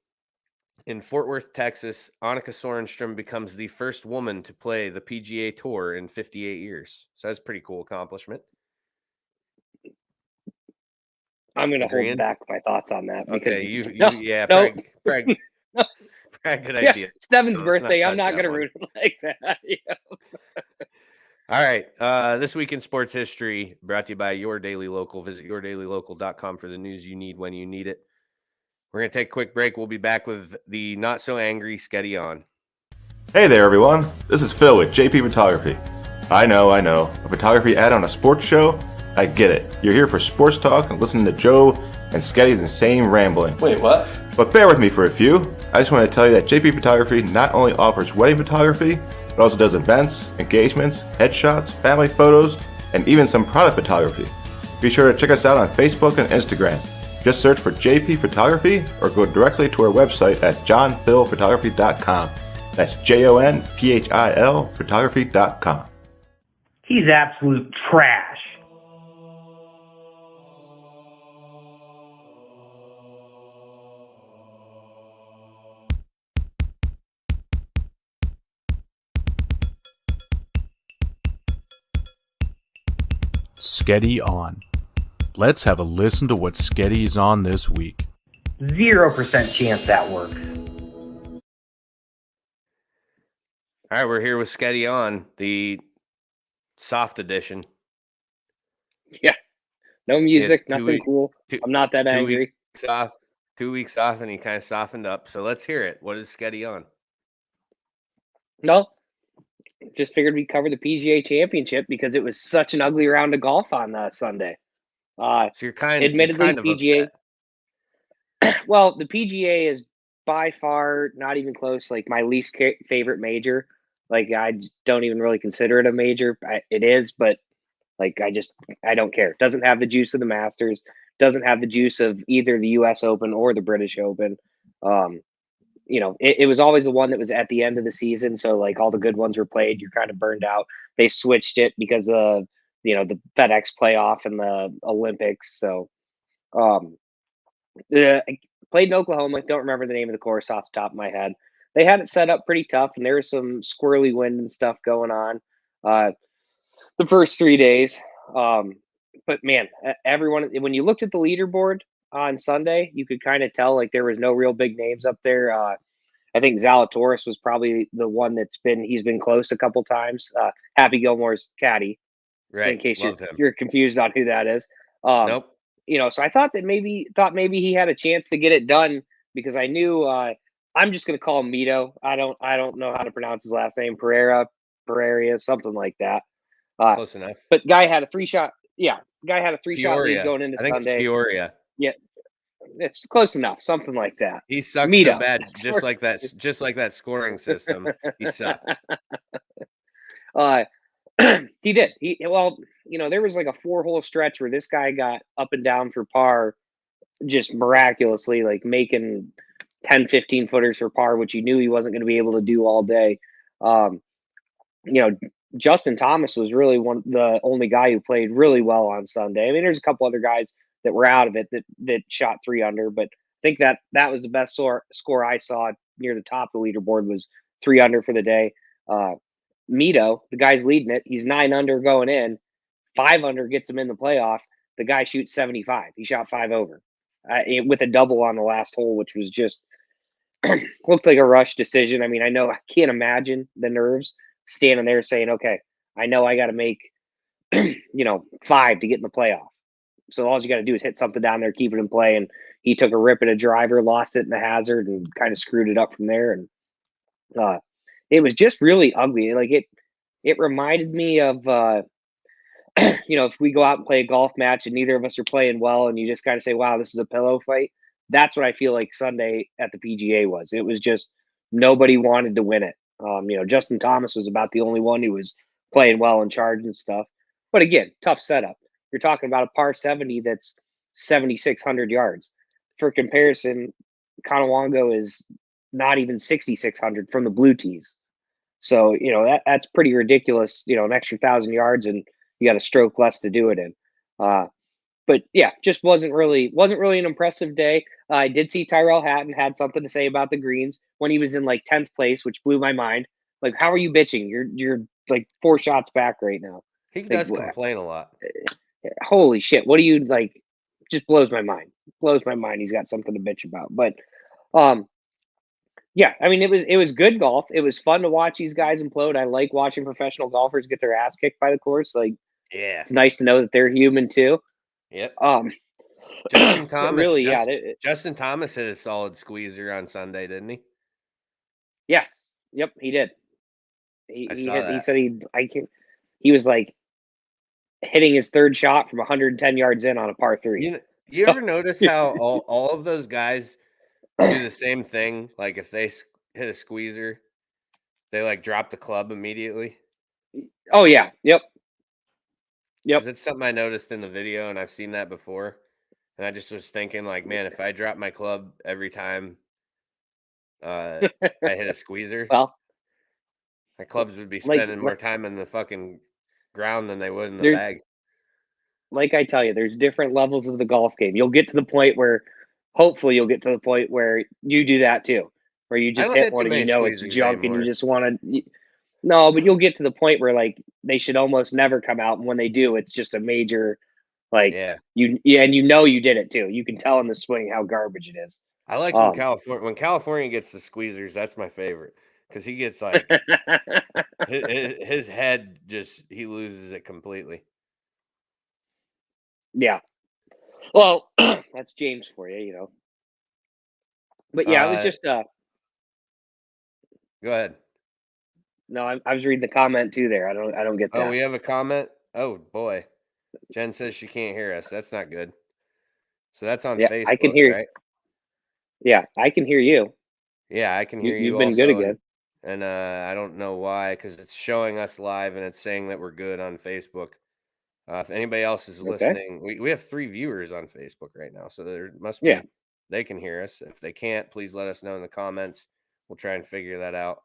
in Fort Worth, Texas, Annika Sorenstrom becomes the first woman to play the PGA Tour in 58 years. So that's a pretty cool accomplishment. I'm going to hold back my thoughts on that. Because, yeah, Craig, good idea. It's Devin's birthday. I'm not going to ruin it like that. All right. This week in sports history, brought to you by Your Daily Local. Visit yourdailylocal.com for the news you need when you need it. We're going to take a quick break. We'll be back with the not so angry Sketty on. Hey there, everyone. This is Phil with JP Photography. I know. A photography ad on a sports show? I get it. You're here for sports talk and listening to Joe and Sketty's insane rambling. Wait, what? But bear with me for a few. I just want to tell you that JP Photography not only offers wedding photography, but also does events, engagements, headshots, family photos, and even some product photography. Be sure to check us out on Facebook and Instagram. Just search for JP Photography or go directly to our website at johnphilphotography.com. That's JONPHIL photography.com. He's absolute trash. Sketty on. Let's have a listen to what Sketty's on this week. 0% chance that works. All right, we're here with Sketty on, the soft edition. Yeah. No music, nothing cool. I'm not that angry. 2 weeks off, and he kind of softened up. So let's hear it. What is Sketty on? No. Just figured we'd cover the PGA Championship because it was such an ugly round of golf on Sunday. So you're kind of PGA. upset. Well, the PGA is by far not even close. Like my least favorite major. Like I don't even really consider it a major. It is, but like I don't care. It doesn't have the juice of the Masters. Doesn't have the juice of either the U.S. Open or the British Open. It was always the one that was at the end of the season. So like all the good ones were played. You're kind of burned out. They switched it because of, the FedEx playoff and the Olympics. So I played in Oklahoma. Don't remember the name of the course off the top of my head. They had it set up pretty tough and there was some squirrely wind and stuff going on the first 3 days. But man, everyone, when you looked at the leaderboard on Sunday, you could kind of tell like there was no real big names up there. I think Zalatoris was probably the one he's been close a couple times. Happy Gilmore's caddy, right? In case you're confused on who that is. Nope. So I thought maybe he had a chance to get it done because I knew I'm just going to call him Mito. I don't know how to pronounce his last name. Pereira, something like that. Close enough. But guy had a 3-shot. Yeah, guy had a 3-shot lead going into Sunday. I think it's Peoria. Yeah, it's close enough. Something like that. He sucked so bad, just like that scoring system. He sucked. He did. There was like a 4-hole stretch where this guy got up and down for par, just miraculously, like making 10, 15 footers for par, which you knew he wasn't going to be able to do all day. Justin Thomas was really the only guy who played really well on Sunday. I mean, there's a couple other guys that were out of it that shot 3 under, but I think that was the best score I saw near the top of the leaderboard was 3 under for the day. Mito, the guy's leading it. He's 9 under going in. 5 under gets him in the playoff. The guy shoots 75. He shot 5 over with a double on the last hole, which was just looked like a rush decision. I mean, I can't imagine the nerves standing there saying, okay, I know I got to make, 5 to get in the playoff. So all you got to do is hit something down there, keep it in play. And he took a rip at a driver, lost it in the hazard, and kind of screwed it up from there. And it was just really ugly. Like it reminded me of, if we go out and play a golf match and neither of us are playing well, and you just kind of say, wow, this is a pillow fight. That's what I feel like Sunday at the PGA was. It was just nobody wanted to win it. Justin Thomas was about the only one who was playing well and charging stuff. But again, tough setup. You're talking about a par 70 that's 7,600 yards. For comparison, Conowongo is not even 6,600 from the blue tees. So, that's pretty ridiculous, an extra 1,000 yards and you got a stroke less to do it in. But yeah, just wasn't really an impressive day. I did see Tyrell Hatton had something to say about the greens when he was in like 10th place, which blew my mind. Like, how are you bitching? You're like 4 shots back right now. He does complain a lot. Holy shit. What do you like? Just blows my mind. Blows my mind. He's got something to bitch about. But yeah, I mean, it was good golf. It was fun to watch these guys implode. I like watching professional golfers get their ass kicked by the course. Like, yeah, it's nice to know that they're human too. Yep. Justin Thomas, really, Justin Thomas hit a solid squeezer on Sunday, didn't he? Yes. Yep, he did. He said he was like hitting his 3rd shot from 110 yards in on a par 3. You ever notice how all of those guys do the same thing? Like if they hit a squeezer, they like drop the club immediately. Oh yeah. Yep. It's something I noticed in the video, and I've seen that before. And I just was thinking, like, man, if I drop my club every time I hit a squeezer, well, my clubs would be spending more time in the fucking ground than they would in the bag. Like I tell you, there's different levels of the golf game. You'll get to the point where, hopefully, you'll get to the point where you do that too, where you just hit one and it's junk anymore. And you just want to. No, but you'll get to the point where like they should almost never come out, and when they do, it's just a major, like you did it too. You can tell in the swing how garbage it is. I like when California gets the squeezers. That's my favorite because he gets like his head he loses it completely. Yeah, well, that's James for you, But yeah, it was just Go ahead. No, I was reading the comment too there. I don't get that. Oh, we have a comment? Oh, boy. Jen says she can't hear us. That's not good. So that's on Facebook, I can hear right? Yeah, I can hear you. Yeah, I can hear you. You've been good again. And I don't know why, because it's showing us live and it's saying that we're good on Facebook. If anybody else is listening, we have 3 viewers on Facebook right now. So there must be, they can hear us. If they can't, please let us know in the comments. We'll try and figure that out.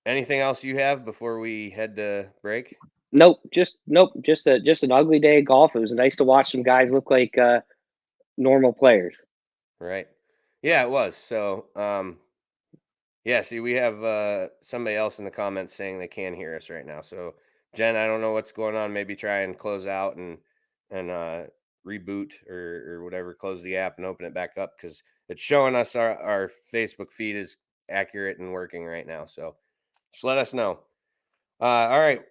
Anything else you have before we head to break? Nope. Just an ugly day of golf. It was nice to watch some guys look like normal players. Right. Yeah, it was. So, see, we have somebody else in the comments saying they can't hear us right now. So, Jen, I don't know what's going on. Maybe try and close out and reboot or whatever, close the app and open it back up because it's showing us our Facebook feed is accurate and working right now. So just let us know. All right.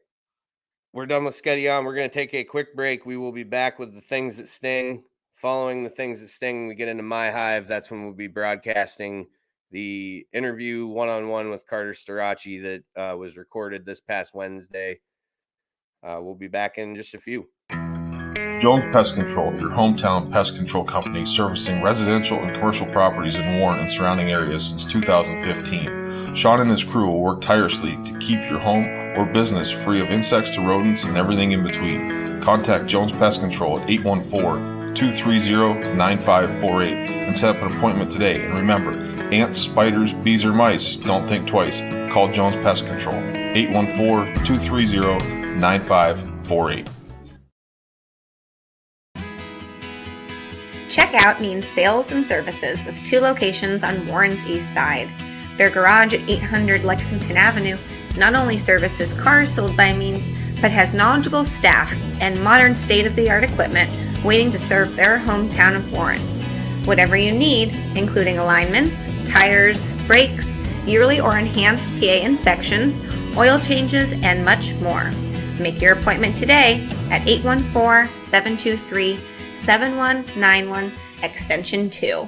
We're done with Sketty On. We're going to take a quick break. We will be back with the things that sting. Following the things that sting, we get into My Hive. That's when we'll be broadcasting the interview one-on-one with Carter Starachi that was recorded this past Wednesday. We'll be back in just a few. Jones Pest Control, your hometown pest control company servicing residential and commercial properties in Warren and surrounding areas since 2015. Sean and his crew will work tirelessly to keep your home or business free of insects to rodents and everything in between. Contact Jones Pest Control at 814-230-9548 and set up an appointment today. And remember, Ants, spiders, bees, or mice, don't think twice. Call Jones Pest Control, 814-230-9548. Checkout means sales and services with 2 locations on Warren's East Side. Their garage at 800 Lexington Avenue not only services cars sold by Means, but has knowledgeable staff and modern state-of-the-art equipment waiting to serve their hometown of Warren. Whatever you need, including alignments, tires, brakes, yearly or enhanced PA inspections, oil changes, and much more. Make your appointment today at 814-723-7191, extension 2.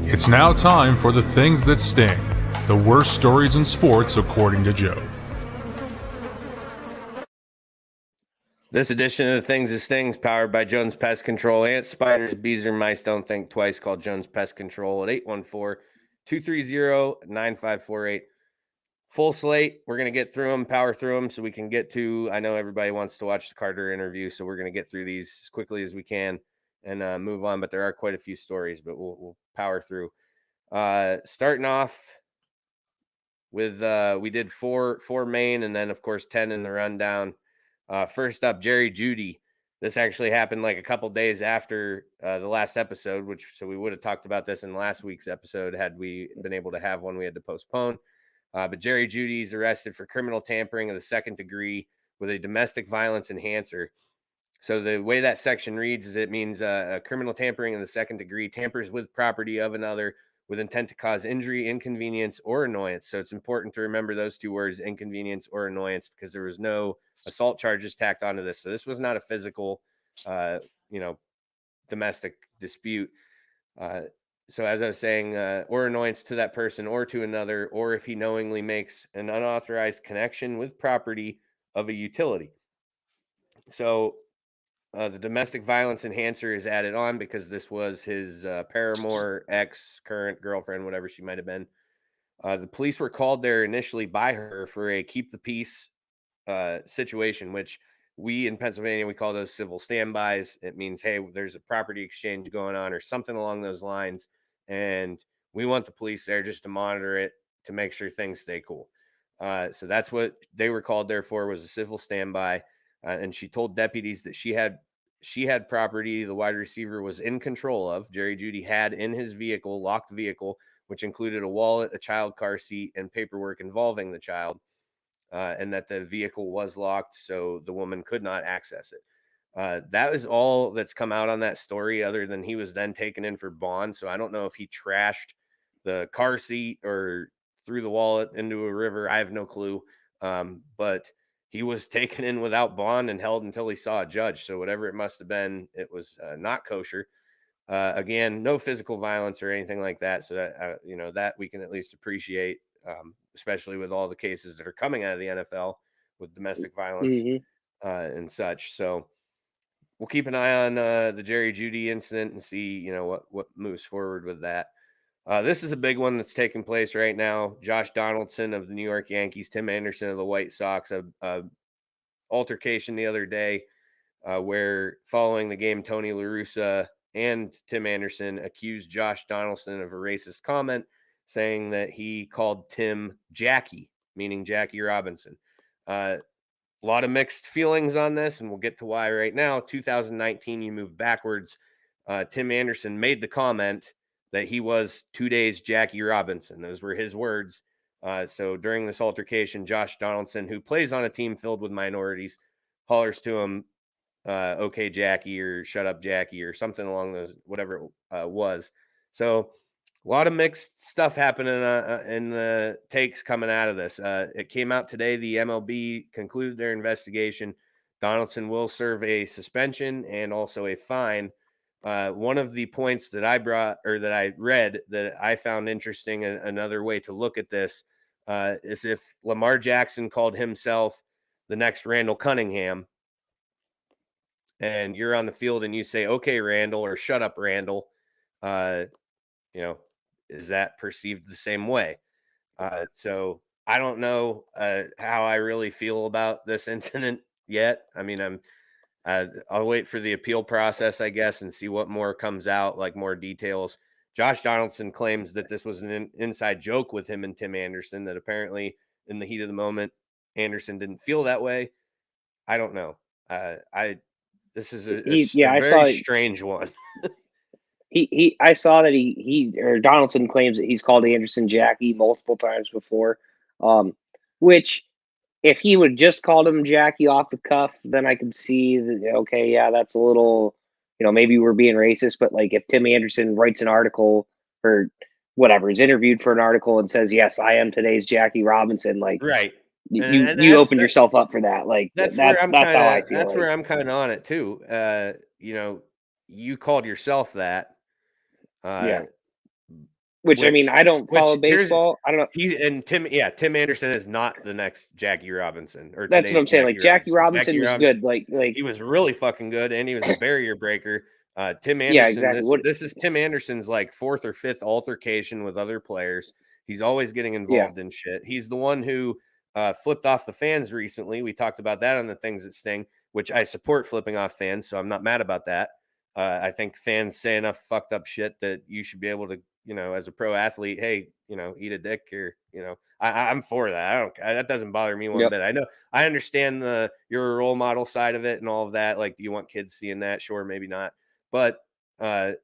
It's now time for the things that sting. The worst stories in sports, according to Joe. This edition of the Things That Stings, powered by Jones Pest Control. Ants, spiders, bees, or mice, don't think twice. Call Jones Pest Control at 814-230-9548. Full slate. We're going to get through them, power through them, so we can get to, I know everybody wants to watch the Carter interview, so we're going to get through these as quickly as we can and move on, but there are quite a few stories, but we'll power through. Starting off with, we did four main, and then, of course, 10 in the rundown. First up, Jerry Jeudy. This actually happened like a couple days after the last episode, so we would have talked about this in last week's episode had we been able to have one. We had to postpone. But Jerry Jeudy is arrested for criminal tampering of the second degree with a domestic violence enhancer. So the way that section reads is it means criminal tampering in the second degree tampers with property of another with intent to cause injury, inconvenience, or annoyance. So it's important to remember those two words, inconvenience or annoyance, because there was no assault charges tacked onto this. So this was not a physical, domestic dispute. So as I was saying, or annoyance to that person or to another, or if he knowingly makes an unauthorized connection with property of a utility. So the domestic violence enhancer is added on because this was his paramour, ex, current girlfriend, whatever she might have been. The police were called there initially by her for a keep the peace situation, which we in Pennsylvania, we call those civil standbys. It means, hey, there's a property exchange going on or something along those lines, and we want the police there just to monitor it to make sure things stay cool. So that's what they were called there for, was a civil standby. And she told deputies that she had property the wide receiver was in control of. Jerry Jeudy had in his vehicle, locked vehicle, which included a wallet, a child car seat, and paperwork involving the child, and that the vehicle was locked, so the woman could not access it. That is all that's come out on that story, other than he was then taken in for bond. So I don't know if he trashed the car seat or threw the wallet into a river. I have no clue. But he was taken in without bond and held until he saw a judge. So whatever it must have been, it was not kosher. Again, no physical violence or anything like that. So that, that we can at least appreciate, especially with all the cases that are coming out of the NFL with domestic violence and such. So we'll keep an eye on the Jerry Jeudy incident and see, what moves forward with that. This is a big one that's taking place right now. Josh Donaldson of the New York Yankees, Tim Anderson of the White Sox, a altercation the other day where following the game, Tony La Russa and Tim Anderson accused Josh Donaldson of a racist comment, saying that he called Tim Jackie, meaning Jackie Robinson. A lot of mixed feelings on this, and we'll get to why right now. 2019, you move backwards. Tim Anderson made the comment that he was 2 days Jackie Robinson. Those were his words. So during this altercation, Josh Donaldson, who plays on a team filled with minorities, hollers to him, okay, Jackie, or shut up, Jackie, or something along those, whatever it was. So a lot of mixed stuff happening in the takes coming out of this. It came out today. The MLB concluded their investigation. Donaldson will serve a suspension and also a fine, one of the points that I brought or that I read that I found interesting, and another way to look at this is if Lamar Jackson called himself the next Randall Cunningham, and you're on the field and you say, "Okay, Randall," or "Shut up, Randall," is that perceived the same way? So I don't know how I really feel about this incident yet. I mean, I'll wait for the appeal process, I guess, and see what more comes out, like more details. Josh Donaldson claims that this was an inside joke with him and Tim Anderson, that apparently in the heat of the moment, Anderson didn't feel that way. I don't know. This is a I very saw strange one. I saw that or Donaldson claims that he's called Anderson Jackie multiple times before, which if he would just called him Jackie off the cuff, then I could see that, okay, yeah, that's a little, maybe we're being racist. But like if Tim Anderson writes an article or whatever, is interviewed for an article and says, yes, I am today's Jackie Robinson, like right. you open yourself up for that. Like that's how I feel. That's where I'm kind of on it too. You called yourself that. Yeah. Which I mean, I don't follow baseball. I don't know. Tim Anderson is not the next Jackie Robinson. Or that's what I'm saying. Like Jackie Robinson was good. Like he was really fucking good, and he was a barrier breaker. Tim Anderson. Yeah, exactly. This is Tim Anderson's like fourth or fifth altercation with other players. He's always getting involved in shit. He's the one who flipped off the fans recently. We talked about that on the Things That Sting, which I support flipping off fans, so I'm not mad about that. I think fans say enough fucked up shit that you should be able to, as a pro athlete, hey, eat a dick or, I'm for that. That doesn't bother me one bit. I understand you're a role model side of it and all of that. Like, do you want kids seeing that? Sure, maybe not. But, I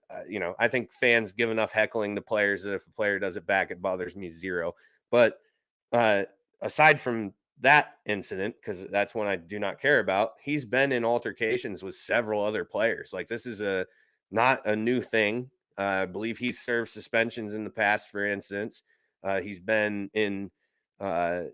think fans give enough heckling to players that if a player does it back, it bothers me zero. But aside from that incident, because that's one I do not care about, he's been in altercations with several other players. Like, this is not a new thing. I believe he's served suspensions in the past for incidents. He's been in I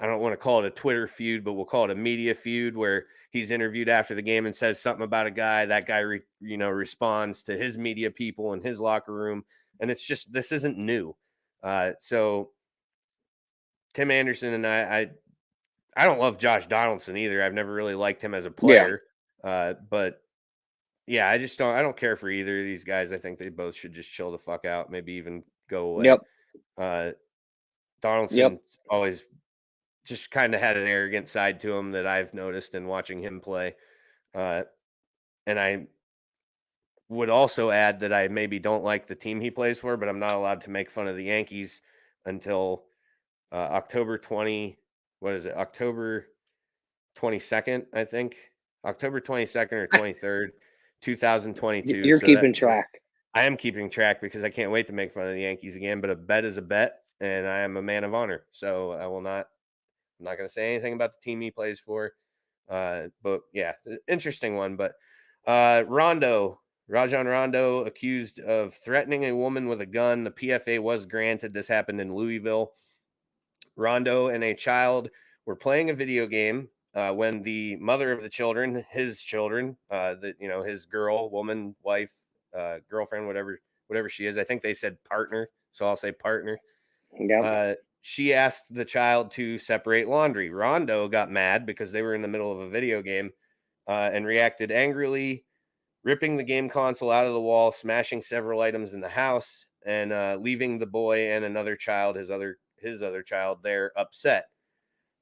don't want to call it a Twitter feud, but we'll call it a media feud, where he's interviewed after the game and says something about a guy. That guy responds to his media people in his locker room, and it's just, this isn't new. So Tim Anderson and I don't love Josh Donaldson either. I've never really liked him as a player. But yeah, I don't care for either of these guys. I think they both should just chill the fuck out, maybe even go away. Donaldson always just kind of had an arrogant side to him that I've noticed in watching him play. And I would also add that I maybe don't like the team he plays for, but I'm not allowed to make fun of the Yankees until October 22nd, I think. October 22nd or 23rd, 2022. You're keeping track. I am keeping track because I can't wait to make fun of the Yankees again, but a bet is a bet, and I am a man of honor. So I'm not going to say anything about the team he plays for. But yeah, interesting one. But Rajon Rondo accused of threatening a woman with a gun. The PFA was granted. This happened in Louisville. Rondo and a child were playing a video game when the mother of the children, his children, his girl, woman, wife, girlfriend, whatever she is. I think they said partner, so I'll say partner. She asked the child to separate laundry. Rondo got mad because they were in the middle of a video game and reacted angrily, ripping the game console out of the wall, smashing several items in the house, and leaving the boy and another child, his other child, there upset.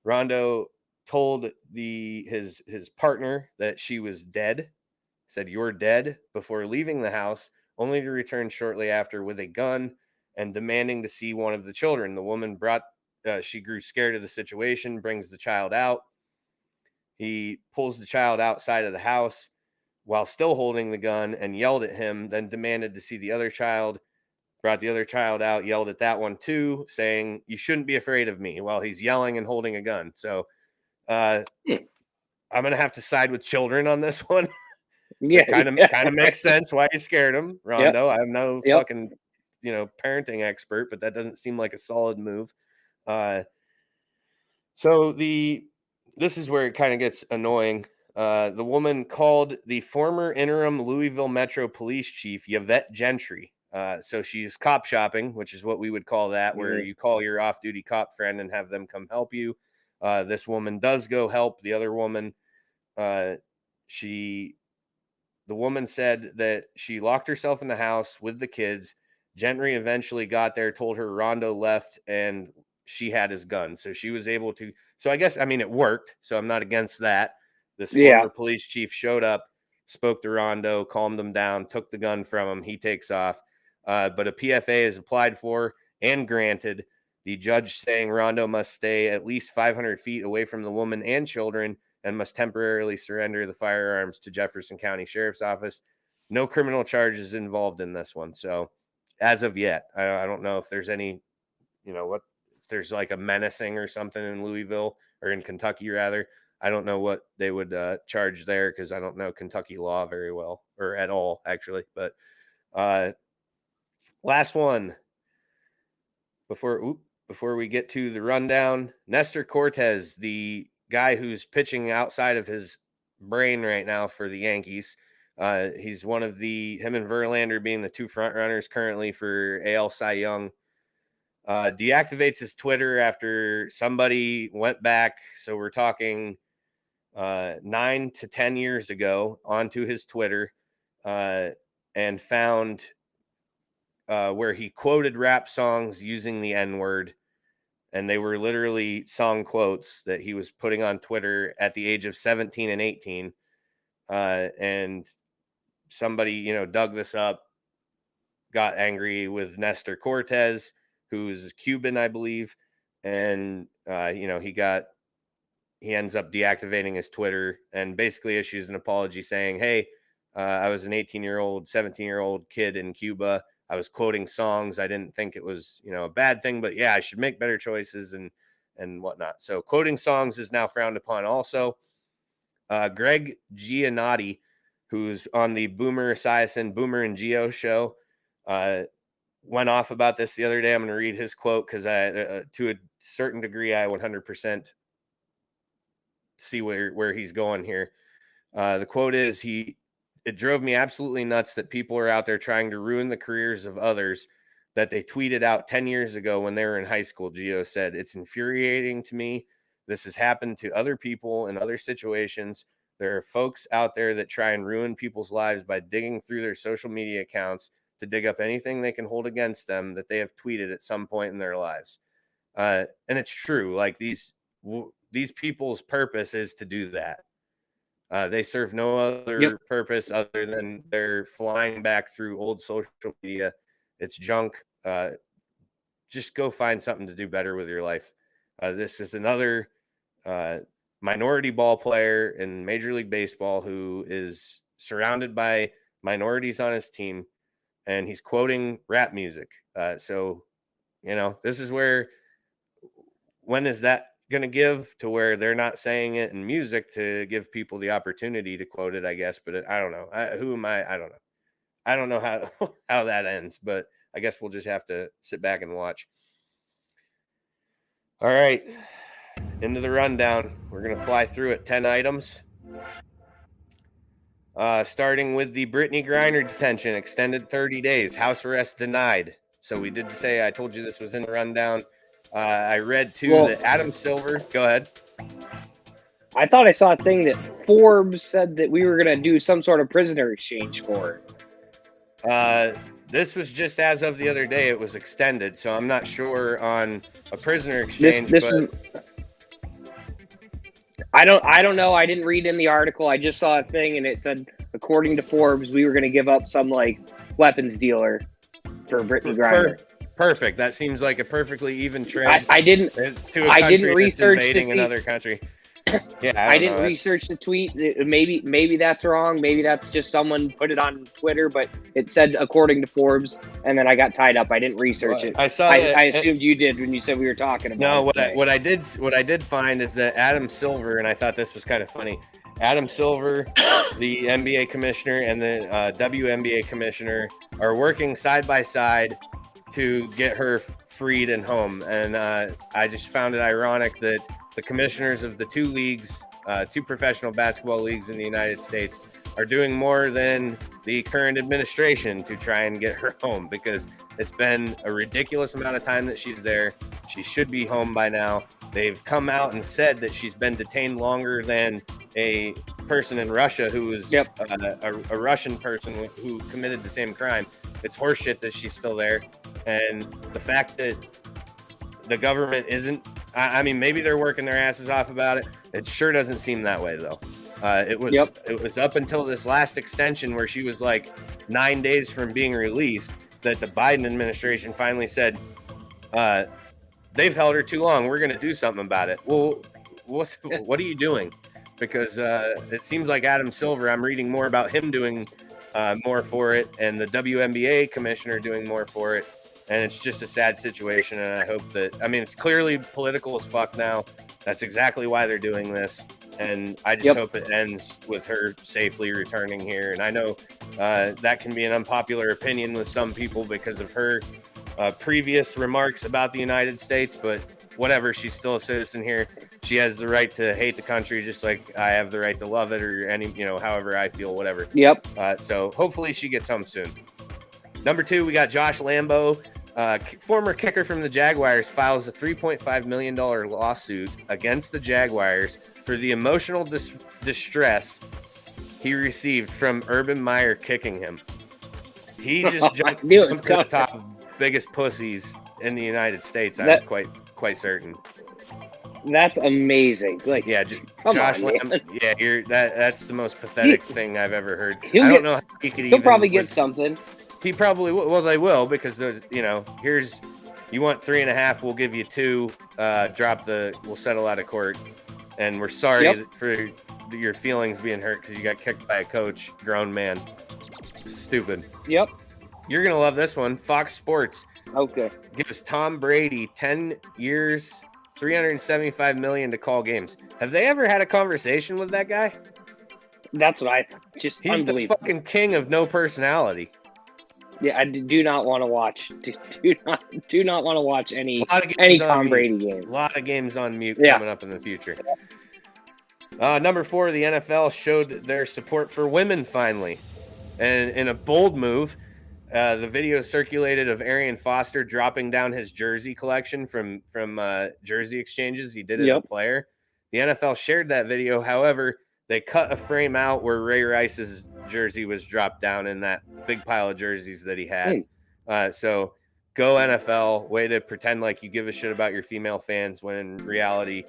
Rondo told his partner that she was dead, said, "You're dead," before leaving the house, only to return shortly after with a gun and demanding to see one of the children. The woman she grew scared of the situation, brings the child out. He pulls the child outside of the house while still holding the gun and yelled at him, then demanded to see the other child, brought the other child out, yelled at that one too, saying, "You shouldn't be afraid of me," while he's yelling and holding a gun. So I'm going to have to side with children on this one. Yeah. Kind of makes sense why you scared him, Rondo. I'm no fucking, parenting expert, but that doesn't seem like a solid move. So this is where it kind of gets annoying. The woman called the former interim Louisville Metro Police Chief, Yvette Gentry. So she's cop shopping, which is what we would call that, where you call your off-duty cop friend and have them come help you. This woman does go help the other woman. The woman said that she locked herself in the house with the kids. Gentry eventually got there, told her Rondo left, and she had his gun. So she was able to. So I guess, I mean, it worked. So I'm not against that. This former police chief showed up, spoke to Rondo, calmed him down, took the gun from him. He takes off. But a PFA is applied for and granted. The judge saying Rondo must stay at least 500 feet away from the woman and children and must temporarily surrender the firearms to Jefferson County Sheriff's Office. No criminal charges involved in this one. So as of yet, I don't know if there's any, if there's like a menacing or something in Louisville or in Kentucky rather. I don't know what they would charge there because I don't know Kentucky law very well or at all actually. But last one before we get to the rundown, Nestor Cortez, the guy who's pitching outside of his brain right now for the Yankees. He's one of him and Verlander being the two front runners currently for AL Cy Young. Deactivates his Twitter after somebody went back. So we're talking 9 to 10 years ago onto his Twitter and found where he quoted rap songs using the N-word. And they were literally song quotes that he was putting on Twitter at the age of 17 and 18. And somebody, dug this up, got angry with Nestor Cortez, who's Cuban, I believe. And, he ends up deactivating his Twitter and basically issues an apology saying, hey, I was an 18-year-old, 17-year-old kid in Cuba. I was quoting songs. I didn't think it was, a bad thing, but yeah, I should make better choices and whatnot. So quoting songs is now frowned upon. Also, Greg Giannotti, who's on the Boomer Esiason, Boomer and Geo show, went off about this the other day. I'm going to read his quote because to a certain degree, I 100% see where he's going here. The quote is, it drove me absolutely nuts that people are out there trying to ruin the careers of others that they tweeted out 10 years ago when they were in high school. Gio said, it's infuriating to me. This has happened to other people in other situations. There are folks out there that try and ruin people's lives by digging through their social media accounts to dig up anything they can hold against them that they have tweeted at some point in their lives. And it's true. Like these people's purpose is to do that. They serve no other purpose other than they're flying back through old social media. It's junk. Just go find something to do better with your life. This is another minority ball player in Major League Baseball who is surrounded by minorities on his team, and he's quoting rap music. So, this is when is that going to give to where they're not saying it in music to give people the opportunity to quote it, I guess. But I don't know. Who am I? I don't know. I don't know how that ends, but I guess we'll just have to sit back and watch. All right. Into the rundown. We're going to fly through it. 10 items. Starting with the Brittany Griner detention, extended 30 days, house arrest denied. So we did say, I told you this was in the rundown. I read too that Adam Silver. Go ahead. I thought I saw a thing that Forbes said that we were going to do some sort of prisoner exchange for. This was just as of the other day. It was extended, so I'm not sure on a prisoner exchange. I don't know. I didn't read in the article. I just saw a thing, and it said, according to Forbes, we were going to give up some weapons dealer for Brittany Griner. Perfect. That seems like a perfectly even trade. I didn't research invading another country. Yeah, I didn't research the tweet. Maybe that's wrong. Maybe that's just someone put it on Twitter, but it said according to Forbes, and then I got tied up. I didn't research it. I saw. I assumed you did when you said we were talking about. No, what I did find is that Adam Silver, and I thought this was kind of funny. Adam Silver, the NBA commissioner, and the WNBA commissioner are working side by side to get her freed and home. And I just found it ironic that the commissioners of the two leagues two professional basketball leagues in the United States, are doing more than the current administration to try and get her home, because it's been a ridiculous amount of time that she's there. She should be home by now. They've come out and said that she's been detained longer than a person in Russia who was a Russian person who committed the same crime. It's horseshit that she's still there. And the fact that the government isn't, I mean, maybe they're working their asses off about it. It sure doesn't seem that way, though. It was up until this last extension where she was like 9 days from being released that the Biden administration finally said, they've held her too long. We're going to do something about it. Well, what are you doing? Because it seems like Adam Silver, I'm reading more about him doing more for it, and the WNBA commissioner doing more for it. And it's just a sad situation. And I hope that, I mean, it's clearly political as fuck now. That's exactly why they're doing this. And I just hope it ends with her safely returning here. And I know that can be an unpopular opinion with some people because of her previous remarks about the United States, but whatever, she's still a citizen here. She has the right to hate the country just like I have the right to love it, or any, however I feel, whatever. So hopefully she gets home soon. Number 2, we got Josh Lambo, former kicker from the Jaguars, files a $3.5 million lawsuit against the Jaguars for the emotional distress he received from Urban Meyer kicking him. He just jumped to the top of biggest pussies in the United States. I'm quite certain. That's amazing. Like, yeah, Josh Lamb. Yeah, that's the most pathetic thing I've ever heard. I don't know how he could. He'll probably get something. He probably will. Well, they will, because here's, you want 3.5, we'll give you 2. We'll settle out of court, and we're sorry for your feelings being hurt because you got kicked by a coach, grown man. Stupid. Yep. You're gonna love this one. Fox Sports. Okay. Gives Tom Brady 10 years, $375 million to call games. Have they ever had a conversation with that guy? That's what He's the fucking king of no personality. Yeah, I do not want to watch. Do not want to watch any Tom Brady game. A lot of games on mute coming up in the future. Number 4, the NFL showed their support for women finally, and in a bold move, the video circulated of Arian Foster dropping down his jersey collection from jersey exchanges he did as a player. The NFL shared that video. However, they cut a frame out where Ray Rice's jersey was dropped down in that big pile of jerseys that he had. So go NFL, way to pretend like you give a shit about your female fans when in reality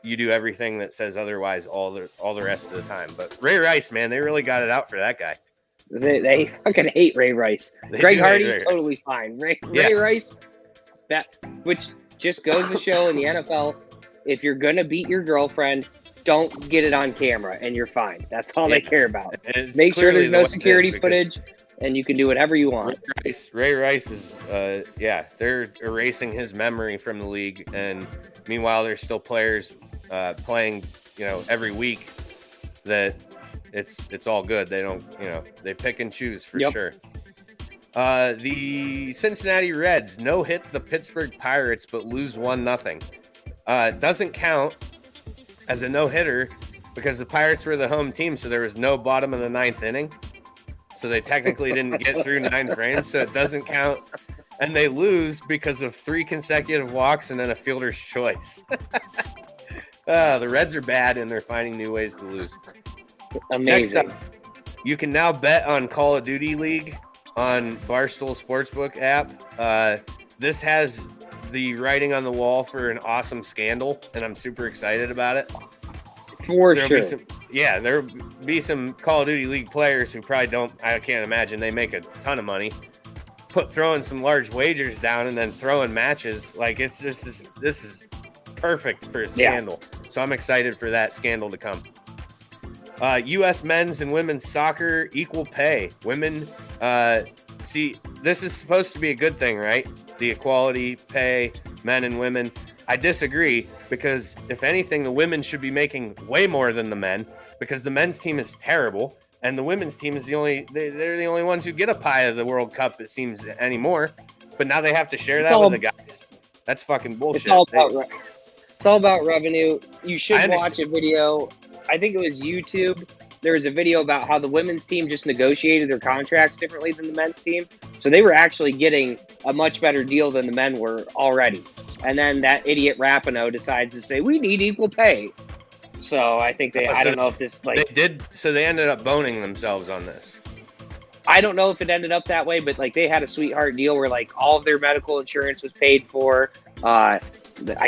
you do everything that says otherwise all the rest of the time. But Ray Rice, man, they really got it out for that guy. They fucking hate Ray Rice. Greg Hardy, totally fine. Ray Rice, which just goes to show in the NFL, if you're gonna beat your girlfriend, don't get it on camera and you're fine. That's all they care about. Make sure there's no security footage and you can do whatever you want. Ray Rice is, they're erasing his memory from the league. And meanwhile, there's still players playing, every week that it's all good. They don't, they pick and choose for sure. The Cincinnati Reds no-hit the Pittsburgh Pirates, but lose 1-0. Doesn't count as a no-hitter because the Pirates were the home team, so there was no bottom of the 9th inning. So they technically didn't get through 9 frames, so it doesn't count. And they lose because of 3 consecutive walks and then a fielder's choice. The Reds are bad, and they're finding new ways to lose. Amazing. Next up, you can now bet on Call of Duty League on Barstool Sportsbook app. This has the writing on the wall for an awesome scandal, and I'm super excited about it. For sure. There'll be some Call of Duty League players who probably I can't imagine they make a ton of money, throwing some large wagers down and then throwing matches. Like, this is perfect for a scandal. So I'm excited for that scandal to come. U.S. men's and women's soccer equal pay. Women, see, this is supposed to be a good thing, right? The equality pay, men and women. I disagree, because if anything, the women should be making way more than the men, because the men's team is terrible and the women's team is they're the only ones who get a pie of the World Cup, it seems, anymore. But now they have to share that with the guys. That's fucking bullshit. It's all about revenue. You should watch a video I think it was YouTube. There was a video about how the women's team just negotiated their contracts differently than the men's team. So they were actually getting a much better deal than the men were already. And then that idiot Rapinoe decides to say, we need equal pay. So I think I don't know if this they did. So they ended up boning themselves on this. I don't know if it ended up that way, but like they had a sweetheart deal where like all of their medical insurance was paid for. I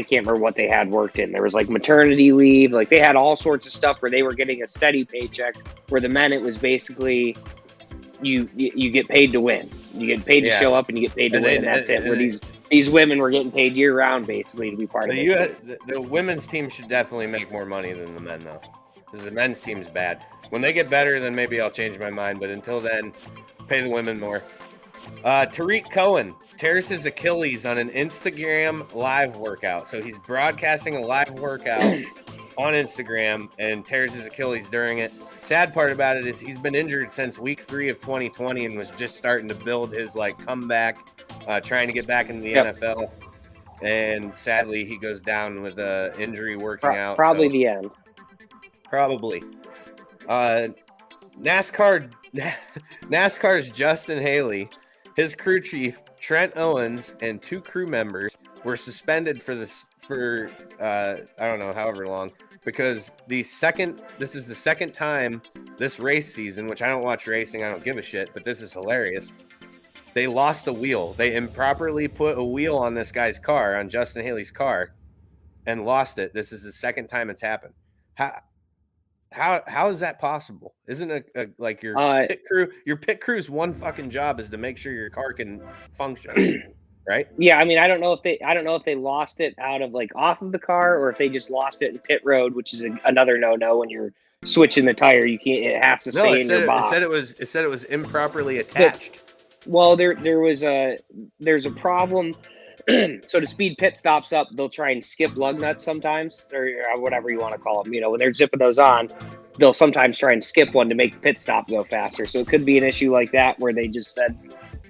can't remember what they had worked in. There was like maternity leave. Like they had all sorts of stuff where they were getting a steady paycheck. Where the men, it was basically you get paid to win. You get paid to show up and you get paid to win. And that's it. Where these women were getting paid year round basically to be part of it. The women's team should definitely make more money than the men though, because the men's team's bad. When they get better, then maybe I'll change my mind. But until then, pay the women more. Tariq Cohen tears his Achilles on an Instagram live workout. So he's broadcasting a live workout on Instagram and tears his Achilles during it. Sad part about it is he's been injured since week 3 of 2020 and was just starting to build his like comeback, trying to get back into the NFL. And sadly, he goes down with an injury working out. Probably the end. Probably. NASCAR's Justin Haley, his crew chief Trent Owens, and 2 crew members were suspended for I don't know, however long, because this is the second time this race season, which I don't watch racing, I don't give a shit, but this is hilarious. They lost a wheel. They improperly put a wheel on this guy's car, on Justin Haley's car, and lost it. This is the second time it's happened. How is that possible? Isn't it like your pit crew's one fucking job is to make sure your car can function, right? Yeah, I mean, I don't know if they lost it out of like off of the car or if they just lost it in pit road, which is another no when you're switching the tire. You can't. It has to stay in your box. It said it was improperly attached. Well, there's a problem. So to speed pit stops up, they'll try and skip lug nuts sometimes, or whatever you want to call them. You know, when they're zipping those on, they'll sometimes try and skip one to make the pit stop go faster. So it could be an issue like that where they just said,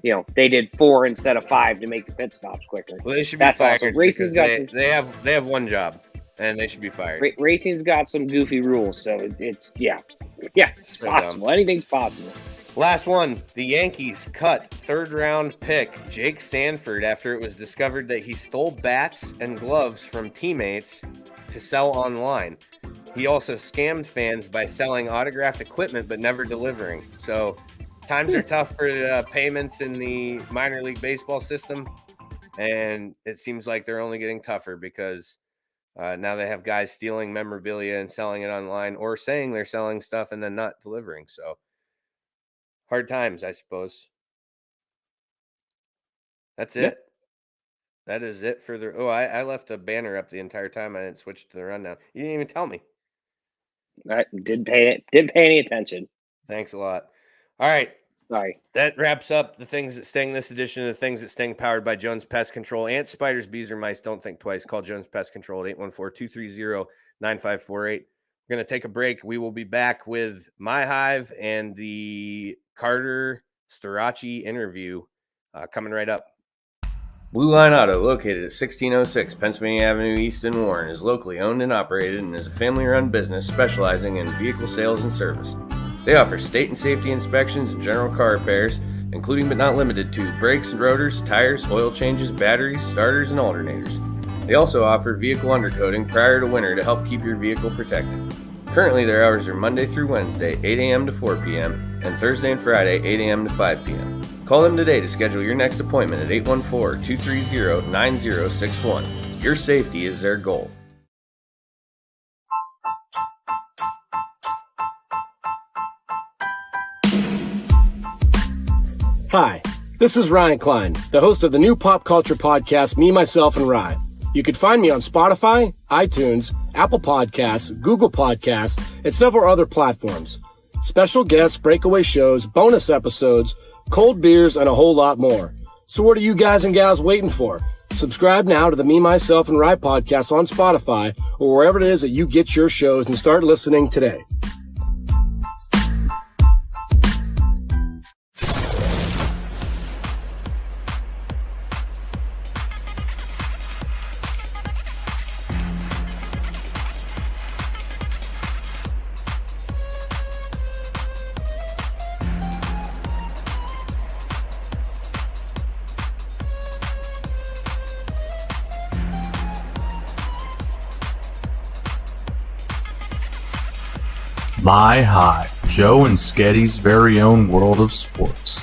you know, they did 4 instead of 5 to make the pit stops quicker. Well, they should be fired. Also, racing's got they have one job, and they should be fired. Racing's got some goofy rules, so it's it's so possible. Dumb. Anything's possible. Last one, the Yankees cut 3rd-round pick Jake Sanford after it was discovered that he stole bats and gloves from teammates to sell online. He also scammed fans by selling autographed equipment but never delivering. So times are tough for payments in the minor league baseball system, and it seems like they're only getting tougher because now they have guys stealing memorabilia and selling it online, or saying they're selling stuff and then not delivering. So hard times, I suppose. That's it. Yep. That is it for the. Oh, I left a banner up the entire time. I didn't switch to the rundown. You didn't even tell me. I didn't pay any attention. Thanks a lot. All right. Sorry. That wraps up the Things That Sting, this edition of the Things That Sting, powered by Jones Pest Control. Ants, spiders, bees, or mice, don't think twice. Call Jones Pest Control at 814-230-9548. We're going to take a break. We will be back with My Hive and the Carter Starachi interview coming right up. Blue Line Auto, located at 1606 Pennsylvania Avenue East in Warren, is locally owned and operated and is a family-run business specializing in vehicle sales and service. They offer state and safety inspections and general car repairs, including but not limited to brakes and rotors, tires, oil changes, batteries, starters, and alternators. They also offer vehicle undercoating prior to winter to help keep your vehicle protected. Currently, their hours are Monday through Wednesday, 8 a.m. to 4 p.m., and Thursday and Friday, 8 a.m. to 5 p.m. Call them today to schedule your next appointment at 814-230-9061. Your safety is their goal. Hi, this is Ryan Klein, the host of the new pop culture podcast, Me, Myself, and Rye. You can find me on Spotify, iTunes, Apple Podcasts, Google Podcasts, and several other platforms. Special guests, breakaway shows, bonus episodes, cold beers, and a whole lot more. So what are you guys and gals waiting for? Subscribe now to the Me, Myself, and Rye podcast on Spotify or wherever it is that you get your shows and start listening today. My High, Joe and Sketty's very own world of sports.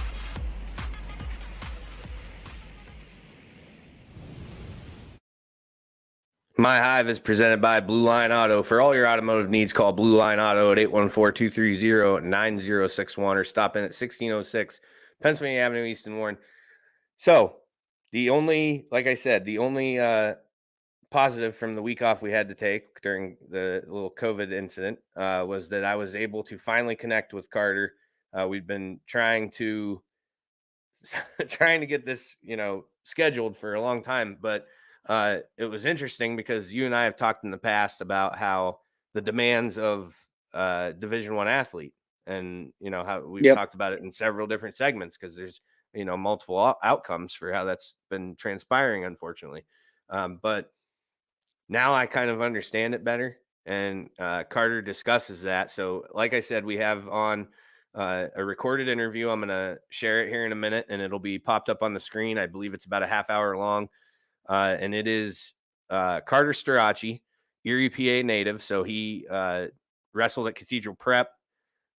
My Hive is presented by Blue Line Auto. For all your automotive needs, call Blue Line Auto at 814-230-9061 or stop in at 1606 Pennsylvania Avenue East in Warren. So the only positive from the week off we had to take during the little COVID incident was that I was able to finally connect with Carter. We've been trying to get this, scheduled for a long time, but it was interesting because you and I have talked in the past about how the demands of Division I athlete, and how we've talked about it in several different segments because there's multiple outcomes for how that's been transpiring, unfortunately. But now I kind of understand it better, and Carter discusses that. So, like I said, we have on a recorded interview. I'm going to share it here in a minute, and it'll be popped up on the screen. I believe it's about a half hour long. And it is Carter Strachey, Erie, PA native. So he wrestled at Cathedral Prep,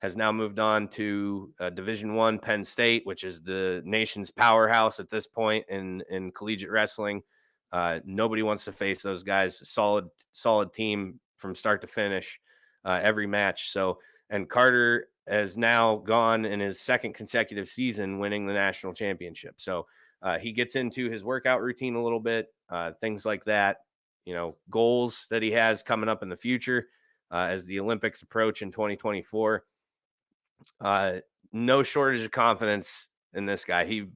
has now moved on to Division I Penn State, which is the nation's powerhouse at this point in collegiate wrestling. Nobody wants to face those guys. Solid team from start to finish every match. So, and Carter has now gone in his second consecutive season winning the national championship. So he gets into his workout routine a little bit, things like that, goals that he has coming up in the future as the Olympics approach in 2024. No shortage of confidence in this guy. He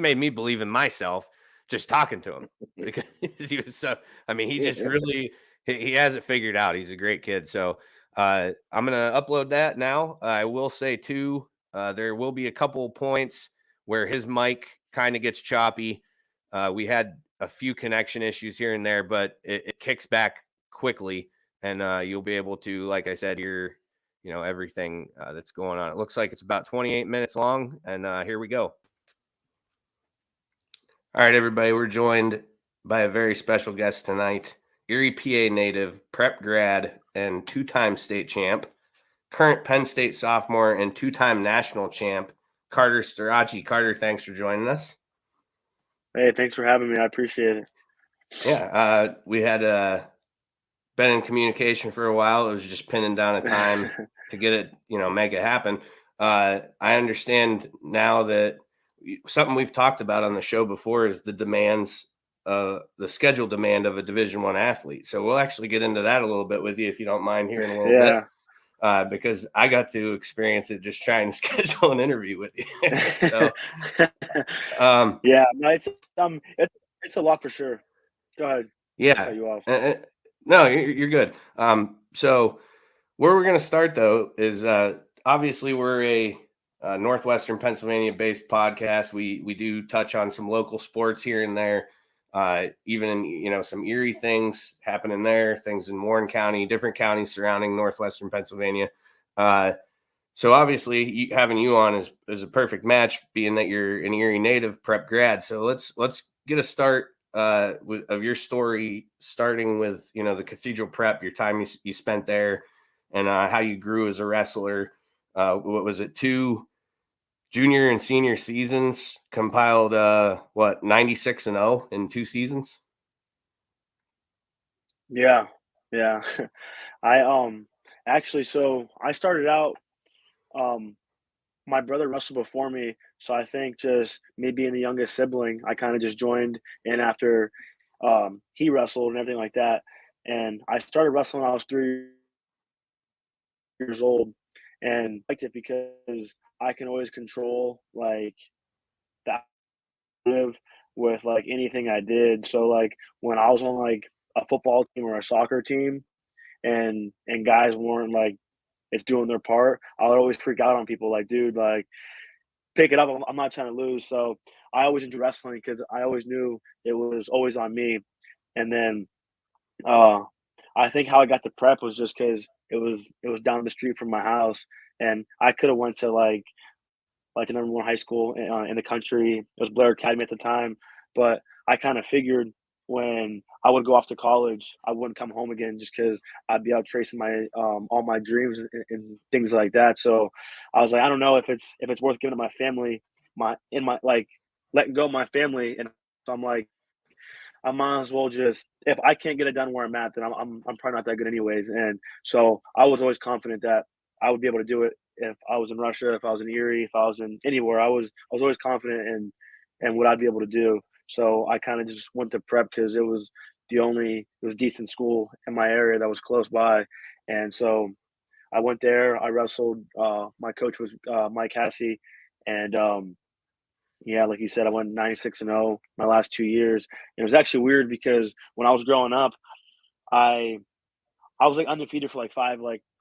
made me believe in myself just talking to him because he was he just really, he has it figured out. He's a great kid. So I'm going to upload that now. I will say too, there will be a couple points where his mic kind of gets choppy. We had a few connection issues here and there, but it kicks back quickly, and you'll be able to, like I said, hear everything that's going on. It looks like it's about 28 minutes long, and here we go. All right, everybody, we're joined by a very special guest tonight, Erie, PA native, prep grad, and two-time state champ, current Penn State sophomore and two-time national champ, Carter Strachey. Carter, thanks for joining us. Hey, thanks for having me. I appreciate it. Yeah, we had been in communication for a while. It was just pinning down a time to get it, make it happen. I understand now that something we've talked about on the show before is the demands, the schedule demand of a Division I athlete. So we'll actually get into that a little bit with you if you don't mind hearing a little bit. Because I got to experience it just trying to schedule an interview with you. So, it's a lot for sure. Go ahead. Yeah. Cut you off. No, you're good. So where we're going to start though is obviously we're a Northwestern Pennsylvania based podcast. We do touch on some local sports here and there. Even in, some Erie things happening there, things in Warren County, different counties surrounding Northwestern Pennsylvania. So obviously having you on is a perfect match, being that you're an Erie native, prep grad. So let's get a start of your story, starting with, the Cathedral Prep, your time you spent there, and how you grew as a wrestler. What was it, 2 junior and senior seasons, compiled 96-0 in 2 seasons? Yeah. I actually, so I started out, my brother wrestled before me, so I think just me being the youngest sibling, I kind of just joined in after he wrestled and everything like that. And I started wrestling when I was 3 years old, and I liked it because I can always control like that with like anything I did. So like when I was on like a football team or a soccer team, and guys weren't like it's doing their part, I would always freak out on people like, dude, like pick it up. I'm not trying to lose. So I always enjoyed wrestling because I always knew it was always on me. And then I think how I got to prep was just because it was down the street from my house, and I could have went to like the #1 high school in the country. It was Blair Academy at the time, but I kind of figured when I would go off to college, I wouldn't come home again just because I'd be out tracing my all my dreams and things like that. So I was like, I don't know if it's worth giving to my family, my like letting go of my family, and so I'm like, I might as well just if I can't get it done where I'm at, then I'm probably not that good anyways. And so I was always confident that I would be able to do it if I was in Russia, if I was in Erie, if I was in anywhere. I was always confident in what I'd be able to do. So I kind of just went to prep because it was it was decent school in my area that was close by, and so I went there. I wrestled. My coach was Mike Hassey, and yeah, like you said, I went 96-0 my last 2 years. It was actually weird because when I was growing up, I I was like undefeated for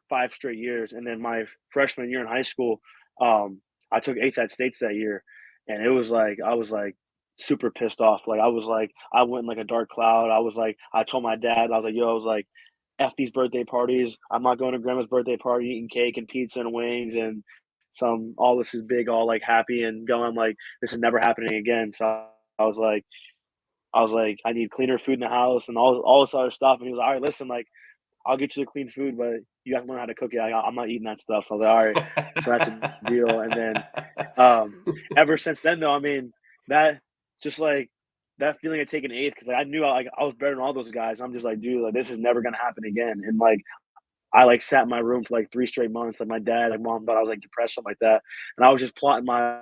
five straight years, and then my freshman year in high school, I took eighth at states that year, and it was like I was like super pissed off. Like I went in like a dark cloud. I was like I told my dad I was like yo I was like F these birthday parties. I'm not going to grandma's birthday party eating cake and pizza and wings and some all this is big all like happy and going like this is never happening again. So I was like I need cleaner food in the house and all this other stuff. And he was like, all right, listen, like I'll get you the clean food, but you have to learn how to cook it. I'm not eating that stuff. So I was like, all right, so that's a deal. And then ever since then, though, I mean, that just like that feeling of taking eighth, because like, I knew I was better than all those guys. I'm just like, dude, like this is never gonna happen again. And like I like sat in my room for like 3 straight months. Like my dad, like mom thought I was like depressed, something like that. And I was just plotting my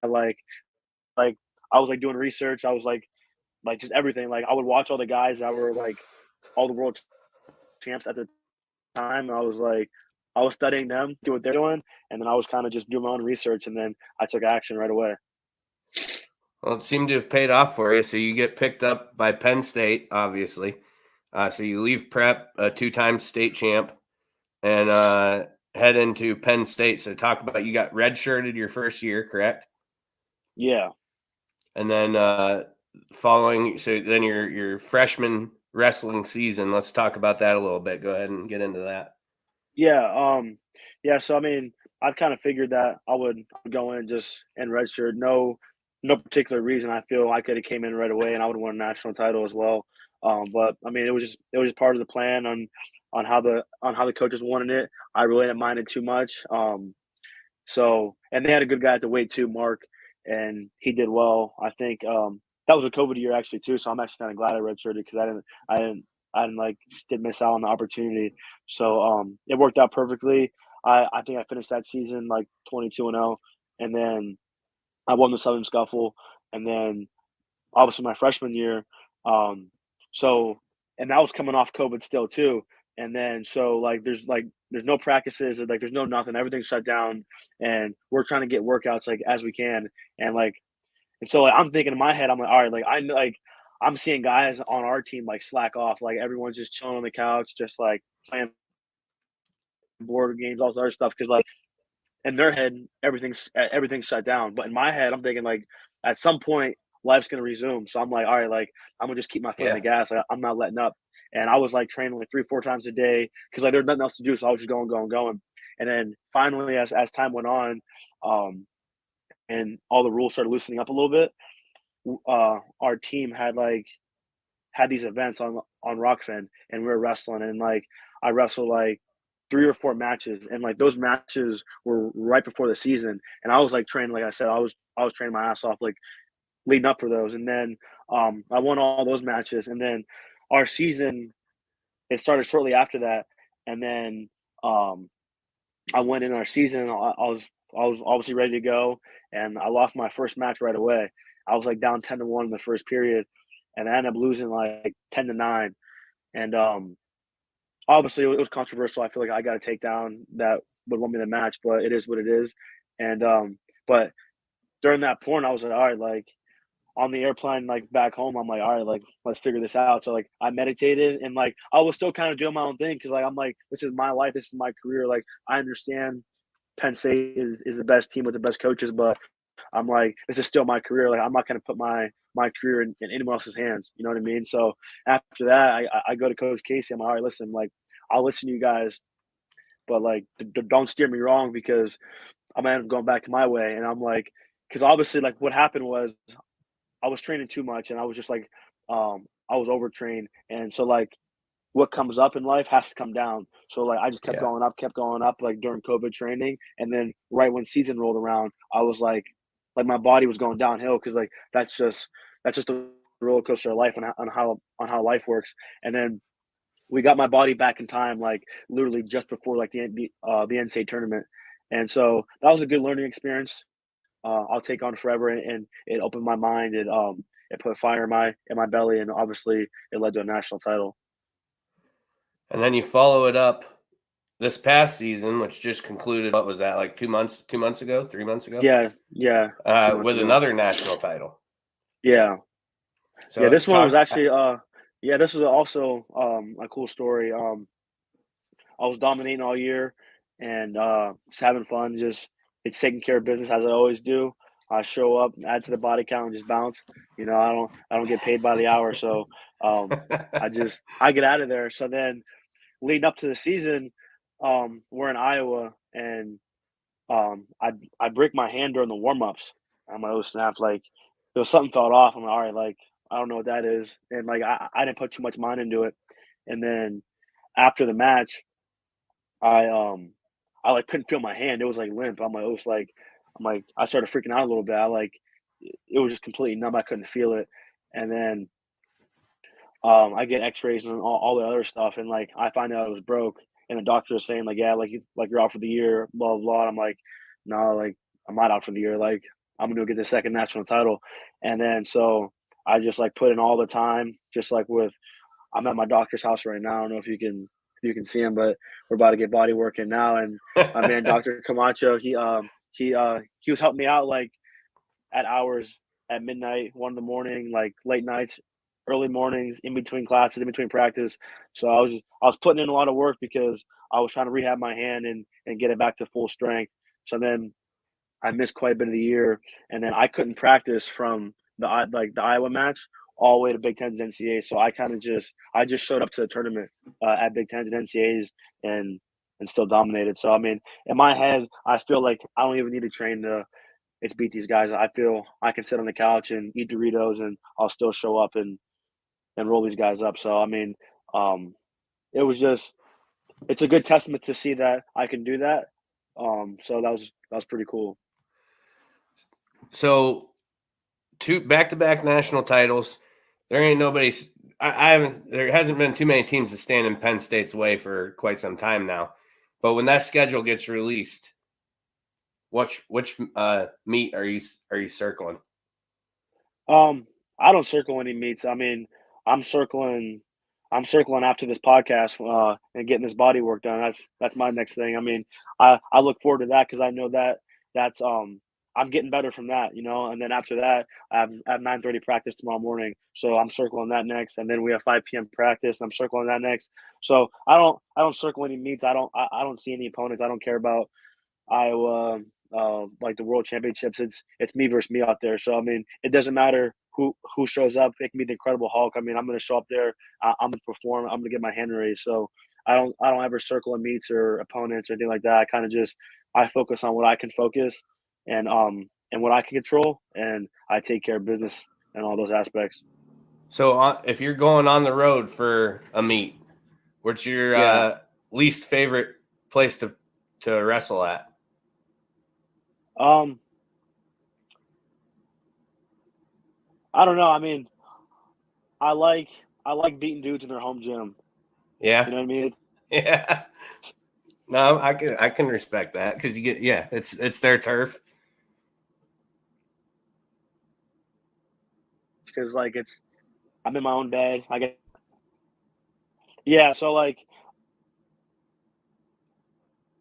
like like I was like doing research. I was like just everything. Like I would watch all the guys that were like all the world champs at the time. And I was studying them, do what they're doing, and then I was kind of just doing my own research, and then I took action right away. Well, it seemed to have paid off for you. So you get picked up by Penn State, obviously. So you leave prep, a 2-time state champ, and head into Penn State. So talk about you got redshirted your first year, correct? Yeah. And then following, so then your freshman wrestling season. Let's talk about that a little bit. Go ahead and get into that. Yeah. Yeah. So I mean, I've kind of figured that I would go in just in redshirt. No particular reason. I feel I could have came in right away and I would have won a national title as well. But I mean, it was just part of the plan on how the coaches wanted it. I really didn't mind it too much. So and they had a good guy at the weight too, Mark, and he did well. I think that was a COVID year actually too. So I'm actually kind of glad I redshirted because I didn't miss out on the opportunity. So it worked out perfectly. I think I finished that season like 22-0, and then I won the Southern Scuffle, and then obviously my freshman year. So and that was coming off COVID still too. And then so there's no practices, like there's no nothing, everything's shut down, and we're trying to get workouts like as we can, and so like I'm thinking in my head, I'm like, all right, I'm seeing guys on our team like slack off, like everyone's just chilling on the couch, just like playing board games, all this other stuff, because like in their head everything's shut down, but in my head I'm thinking like at some point life's gonna resume. So I'm like, all right, like I'm gonna just keep my foot on the gas. Like, I'm not letting up. And I was like training like 3-4 times a day because like there's nothing else to do. So I was just going. And then finally, as time went on, and all the rules started loosening up a little bit, our team had these events on Rockfin, and we were wrestling, and like I wrestled like 3 or 4 matches, and like those matches were right before the season, and I was like training, like I said, I was training my ass off like leading up for those, and then I won all those matches, and then our season it started shortly after that, and then I went in our season. I was obviously ready to go, and I lost my first match right away. I was like down 10-1 in the first period, and I ended up losing like 10-9. And obviously it was controversial. I feel like I got a takedown that would win me the match, but it is what it is. And but during that point, I was like, all right, like on the airplane, like back home, I'm like, all right, like let's figure this out. So like I meditated, and like I was still kind of doing my own thing because like I'm like, this is my life, this is my career. Like I understand Penn State is the best team with the best coaches, but I'm like, this is still my career. Like I'm not gonna put my career in anyone else's hands. You know what I mean? So after that, I go to Coach Casey. I'm like, all right, listen, like I'll listen to you guys, but like don't steer me wrong because I'm gonna end up going back to my way. And I'm like, because obviously like what happened was I was training too much, and I was just like I was overtrained, and so like what comes up in life has to come down. So like I just kept going up like during COVID training, and then right when season rolled around, I was like my body was going downhill because like that's just a roller coaster of life on how life works. And then we got my body back in time, like literally just before like the NCAA tournament, and so that was a good learning experience. I'll take on forever, and it opened my mind. It put fire in my belly, and obviously it led to a national title. And then you follow it up this past season, which just concluded. What was that, like 2 months ago, 3 months ago? Yeah. With another national title. Yeah. So yeah, this one was actually this was also a cool story. I was dominating all year and just having fun, it's taking care of business as I always do. I show up, add to the body count, and just bounce. You know, I don't get paid by the hour, so I get out of there. So then, leading up to the season, we're in Iowa, and I break my hand during the warm ups. I'm like, oh snap! Like there was something felt off. I'm like, all right, like I don't know what that is, and like I didn't put too much mind into it. And then after the match, I like couldn't feel my hand. It was like limp. I'm like I started freaking out a little bit. It was just completely numb. I couldn't feel it. And then I get X-rays and all the other stuff, and like I find out it was broke. And the doctor was saying like, yeah, like you're out for the year, blah blah blah. I'm like, no, like I'm not out for the year. Like I'm gonna go get the second national title. And then so I just like put in all the time, just like I'm at my doctor's house right now. I don't know if you can see him, but we're about to get body working now. And my man, Dr. Camacho, he was helping me out like at hours at midnight, 1 a.m, like late nights, early mornings, in between classes, in between practice. So I was putting in a lot of work because I was trying to rehab my hand and get it back to full strength. So then I missed quite a bit of the year, and then I couldn't practice from the Iowa match all the way to Big Tens and NCAAs. So I just showed up to the tournament at Big Tens and NCAAs and still dominated. So I mean, in my head, I feel like I don't even need to train to beat these guys. I feel I can sit on the couch and eat Doritos, and I'll still show up and roll these guys up. So I mean, it's a good testament to see that I can do that. So that was pretty cool. So 2 back-to-back national titles. There ain't nobody. There hasn't been too many teams that stand in Penn State's way for quite some time now. But when that schedule gets released, which meet are you circling? I don't circle any meets. I mean, I'm circling after this podcast and getting this body work done. That's my next thing. I mean, I look forward to that because I know that's I'm getting better from that, you know. And then after that, I have 9:30 practice tomorrow morning, so I'm circling that next. And then we have 5 p.m. practice. I'm circling that next. So I don't circle any meets. I don't see any opponents. I don't care about Iowa, like the World Championships. It's me versus me out there. So I mean, it doesn't matter who shows up. It can be the Incredible Hulk. I mean, I'm going to show up there. I'm going to perform. I'm going to get my hand raised. So I don't ever circle in meets or opponents or anything like that. I kind of I focus on what I can focus and what I can control, and I take care of business and all those aspects. So if you're going on the road for a meet, what's your least favorite place to wrestle at? I don't know. I mean, I like beating dudes in their home gym. Yeah. You know what I mean? Yeah. No, I can respect that because you get it's their turf. Because like I'm in my own bed. So like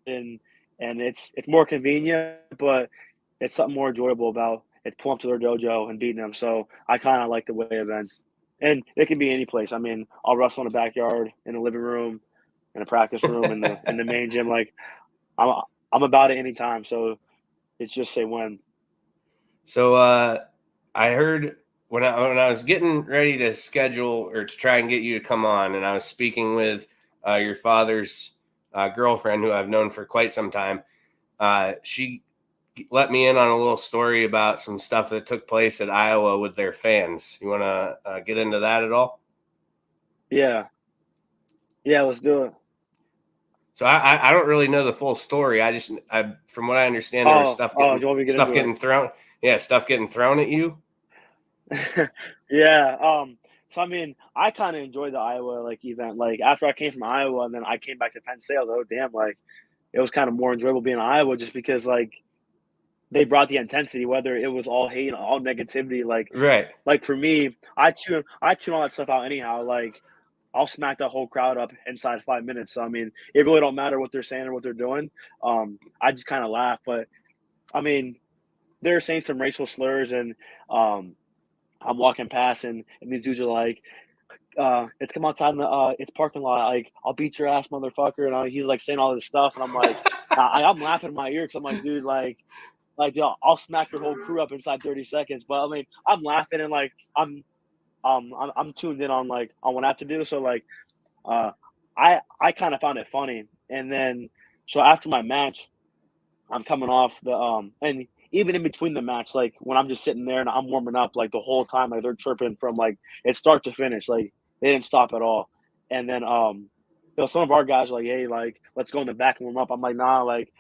and it's more convenient, but it's something more enjoyable about it's pulling up to their dojo and beating them. So I kind of like the way events, and it can be any place. I mean, I'll wrestle in the backyard, in the living room, in a practice room, in the main gym. Like I'm about it anytime. So it's just say when. So I heard when I was getting ready to schedule or to try and get you to come on, and I was speaking with your father's girlfriend, who I've known for quite some time. She let me in on a little story about some stuff that took place at Iowa with their fans. You want to get into that at all? Yeah. Yeah, let's do it. So I don't really know the full story. From what I understand, there was stuff getting thrown. Yeah, stuff getting thrown at you. Yeah. So I mean, I kind of enjoyed the Iowa event. Like after I came from Iowa and then I came back to Penn State, I was like, oh damn, like it was kind of more enjoyable being in Iowa just because like they brought the intensity, whether it was all hate, all negativity. Right. Like for me, I tune all that stuff out anyhow. Like I'll smack that whole crowd up inside 5 minutes. So I mean, it really don't matter what they're saying or what they're doing. I just kind of laugh, but I mean, they're saying some racial slurs and I'm walking past and these dudes are like, it's come outside in the it's parking lot. Like, I'll beat your ass, motherfucker. And he's like saying all this stuff. And I'm like, I'm laughing in my ear because I'm like, dude, like, yo, I'll smack your whole crew up inside 30 seconds. But I mean, I'm laughing and like, I'm tuned in on what I have to do. So like, I kind of found it funny. And then, so after my match, I'm coming off the, and even in between the match, like when I'm just sitting there and I'm warming up, like the whole time, like they're chirping from like it start to finish, like they didn't stop at all. And then, some of our guys are like, hey, like let's go in the back and warm up. I'm like, nah, like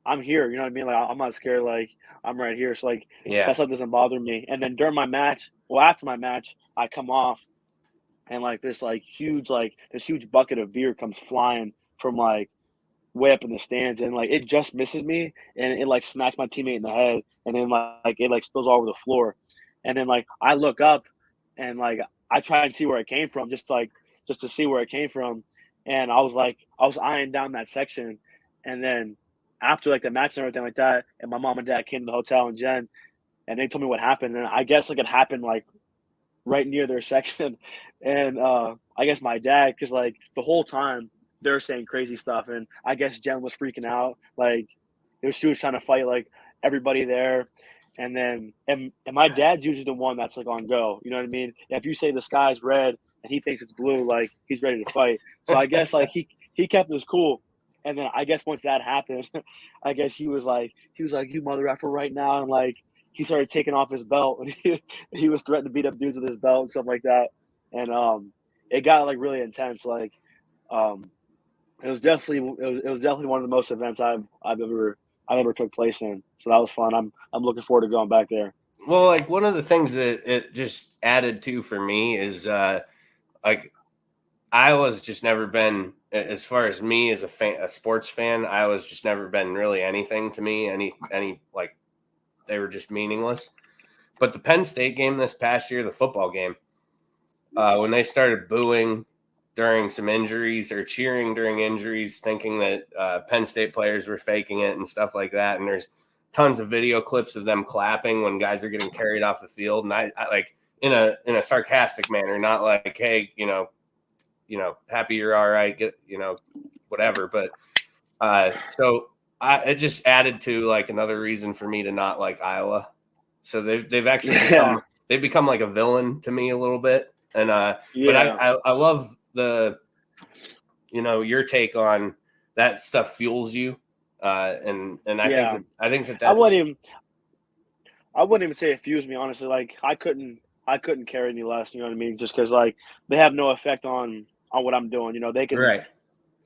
I'm here. You know what I mean? Like I'm not scared. Like I'm right here. So like that stuff doesn't bother me. And then during my match, after my match, I come off, and like this huge bucket of beer comes flying from like way up in the stands, and like it just misses me and it like smacks my teammate in the head, and then like it like spills all over the floor. And then like I look up and like I try and see where it came from, just to see where it came from. And I was eyeing down that section. And then after like the match and everything like that, and my mom and dad came to the hotel and Jen, and they told me what happened. And I guess like it happened like right near their section. And I guess my dad, because like the whole time they're saying crazy stuff, and I guess Jen was freaking out. Like she was trying to fight like everybody there. And then and my dad's usually the one that's like on go. You know what I mean? If you say the sky's red and he thinks it's blue, like he's ready to fight. So I guess like he kept his cool. And then I guess once that happened, I guess he was like, you mother effer right now. And like he started taking off his belt, and he was threatening to beat up dudes with his belt and stuff like that. And it got like really intense. Like it was definitely one of the most events I've ever took place in. So that was fun. I'm looking forward to going back there. Well, like one of the things that it just added to for me is like Iowa's just never been, as far as me as a sports fan, Iowa's just never been really anything to me. Any like they were just meaningless. But the Penn State game this past year, the football game, when they started booing during some injuries or cheering during injuries, thinking that Penn State players were faking it and stuff like that. And there's tons of video clips of them clapping when guys are getting carried off the field. And I like in a sarcastic manner, not like, hey, happy you're all right, get, whatever. But so it just added to like another reason for me to not like Iowa. So they've actually become like a villain to me a little bit. And but I love the your take on that stuff fuels you, and I think that that's, I wouldn't even say it fuels me, honestly. Like I couldn't care any less, you know what I mean? Just because like they have no effect on what I'm doing.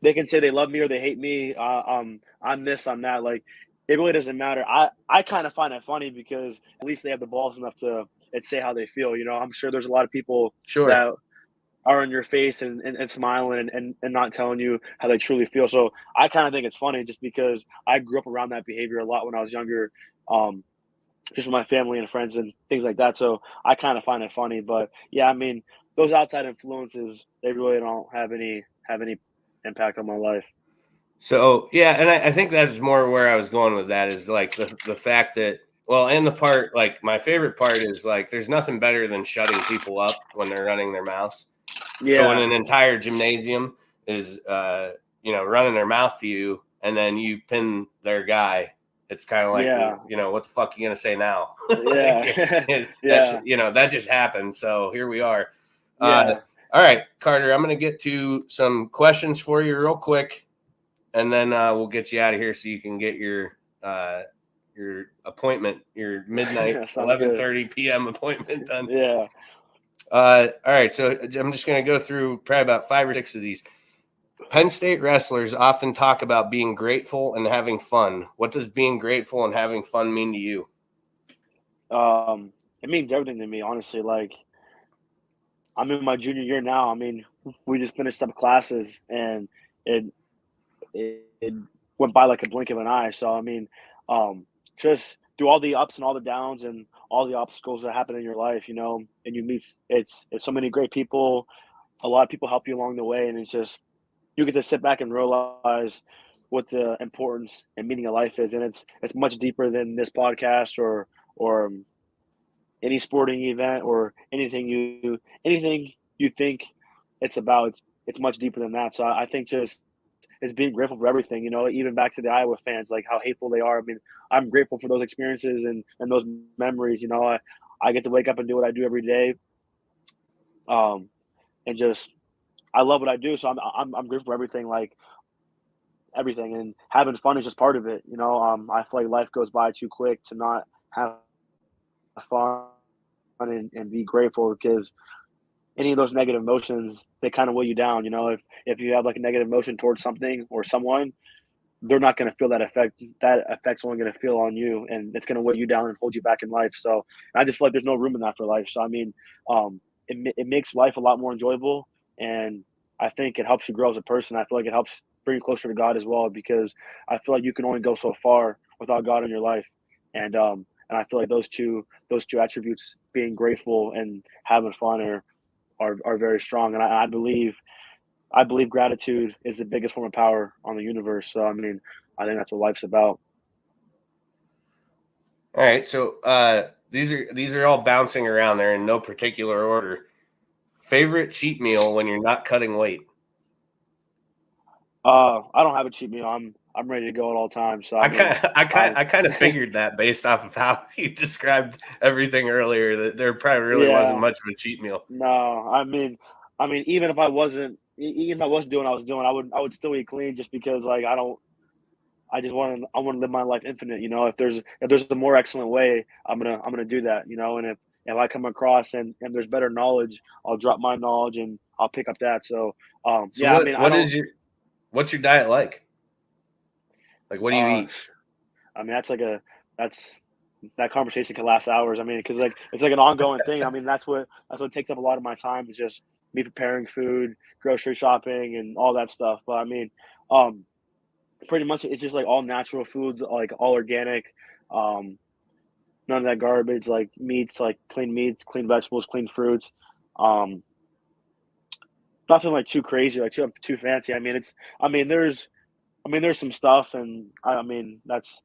They can say they love me or they hate me. I'm this, I'm that. Like it really doesn't matter. I kind of find it funny because at least they have the balls enough to say how they feel. I'm sure there's a lot of people that are in your face and smiling and not telling you how they truly feel. So I kind of think it's funny just because I grew up around that behavior a lot when I was younger, just with my family and friends and things like that. So I kind of find it funny. But yeah, I mean, those outside influences, they really don't have any impact on my life. So yeah, and I think that's more where I was going with that, is like the fact that, well, and the part, like my favorite part is like there's nothing better than shutting people up when they're running their mouths. Yeah. So when an entire gymnasium is running their mouth to you and then you pin their guy, it's kind of like, what the fuck are you gonna say now? Yeah. That just happened. So here we are. All right, Carter, I'm gonna get to some questions for you real quick, and then we'll get you out of here so you can get your appointment, your midnight Sounds good. 11:30 p.m. appointment done. Yeah. All right, so I'm just going to go through probably about 5 or 6 of these. Penn State wrestlers often talk about being grateful and having fun. What does being grateful and having fun mean to you? It means everything to me, honestly. Like, I'm in my junior year now. I mean, we just finished up classes, and it went by like a blink of an eye. So I mean, just through all the ups and all the downs and all the obstacles that happen in your life, you know, and you meet it's so many great people. A lot of people help you along the way, and it's just you get to sit back and realize what the importance and meaning of life is, and it's much deeper than this podcast or any sporting event or anything you think it's about. It's much deeper than that. So I think just it's being grateful for everything, you know, even back to the Iowa fans, like how hateful they are. I mean, I'm grateful for those experiences and those memories. You know, I get to wake up and do what I do every day. And just I love what I do, so I'm grateful for everything, like everything, and having fun is just part of it. You know, I feel like life goes by too quick to not have fun and be grateful, because any of those negative emotions, they kind of weigh you down. You know, if you have like a negative emotion towards something or someone, they're not going to feel that effect. That effect's only going to feel on you, and it's going to weigh you down and hold you back in life. So I just feel like there's no room in that for life. So I mean, it makes life a lot more enjoyable, and I think it helps you grow as a person. I feel like it helps bring you closer to God as well, because I feel like you can only go so far without God in your life, and I feel like those two attributes, being grateful and having fun, are very strong. And I believe gratitude is the biggest form of power on the universe. So I mean, I think that's what life's about. All right, so these are all bouncing around there in no particular order. Favorite cheat meal when you're not cutting weight? I don't have a cheat meal. I'm ready to go at all times. So I kind of figured that based off of how you described everything earlier, that there probably really wasn't much of a cheat meal. No, I mean, even if I wasn't doing what I was doing, I would still eat clean, just because like I want to live my life infinite. You know, if there's a more excellent way, I'm gonna do that. You know, and if I come across and there's better knowledge, I'll drop my knowledge and I'll pick up that. So yeah, what, I mean, what's your diet like? Like, what do you eat? I mean, that conversation can last hours. I mean, because like it's like an ongoing thing. I mean, that's what takes up a lot of my time, is just me preparing food, grocery shopping, and all that stuff. But I mean, pretty much it's just like all natural foods, like all organic, none of that garbage, like meats, like clean meats, clean vegetables, clean fruits. Nothing like too crazy, like too fancy. There's some stuff, and I mean that's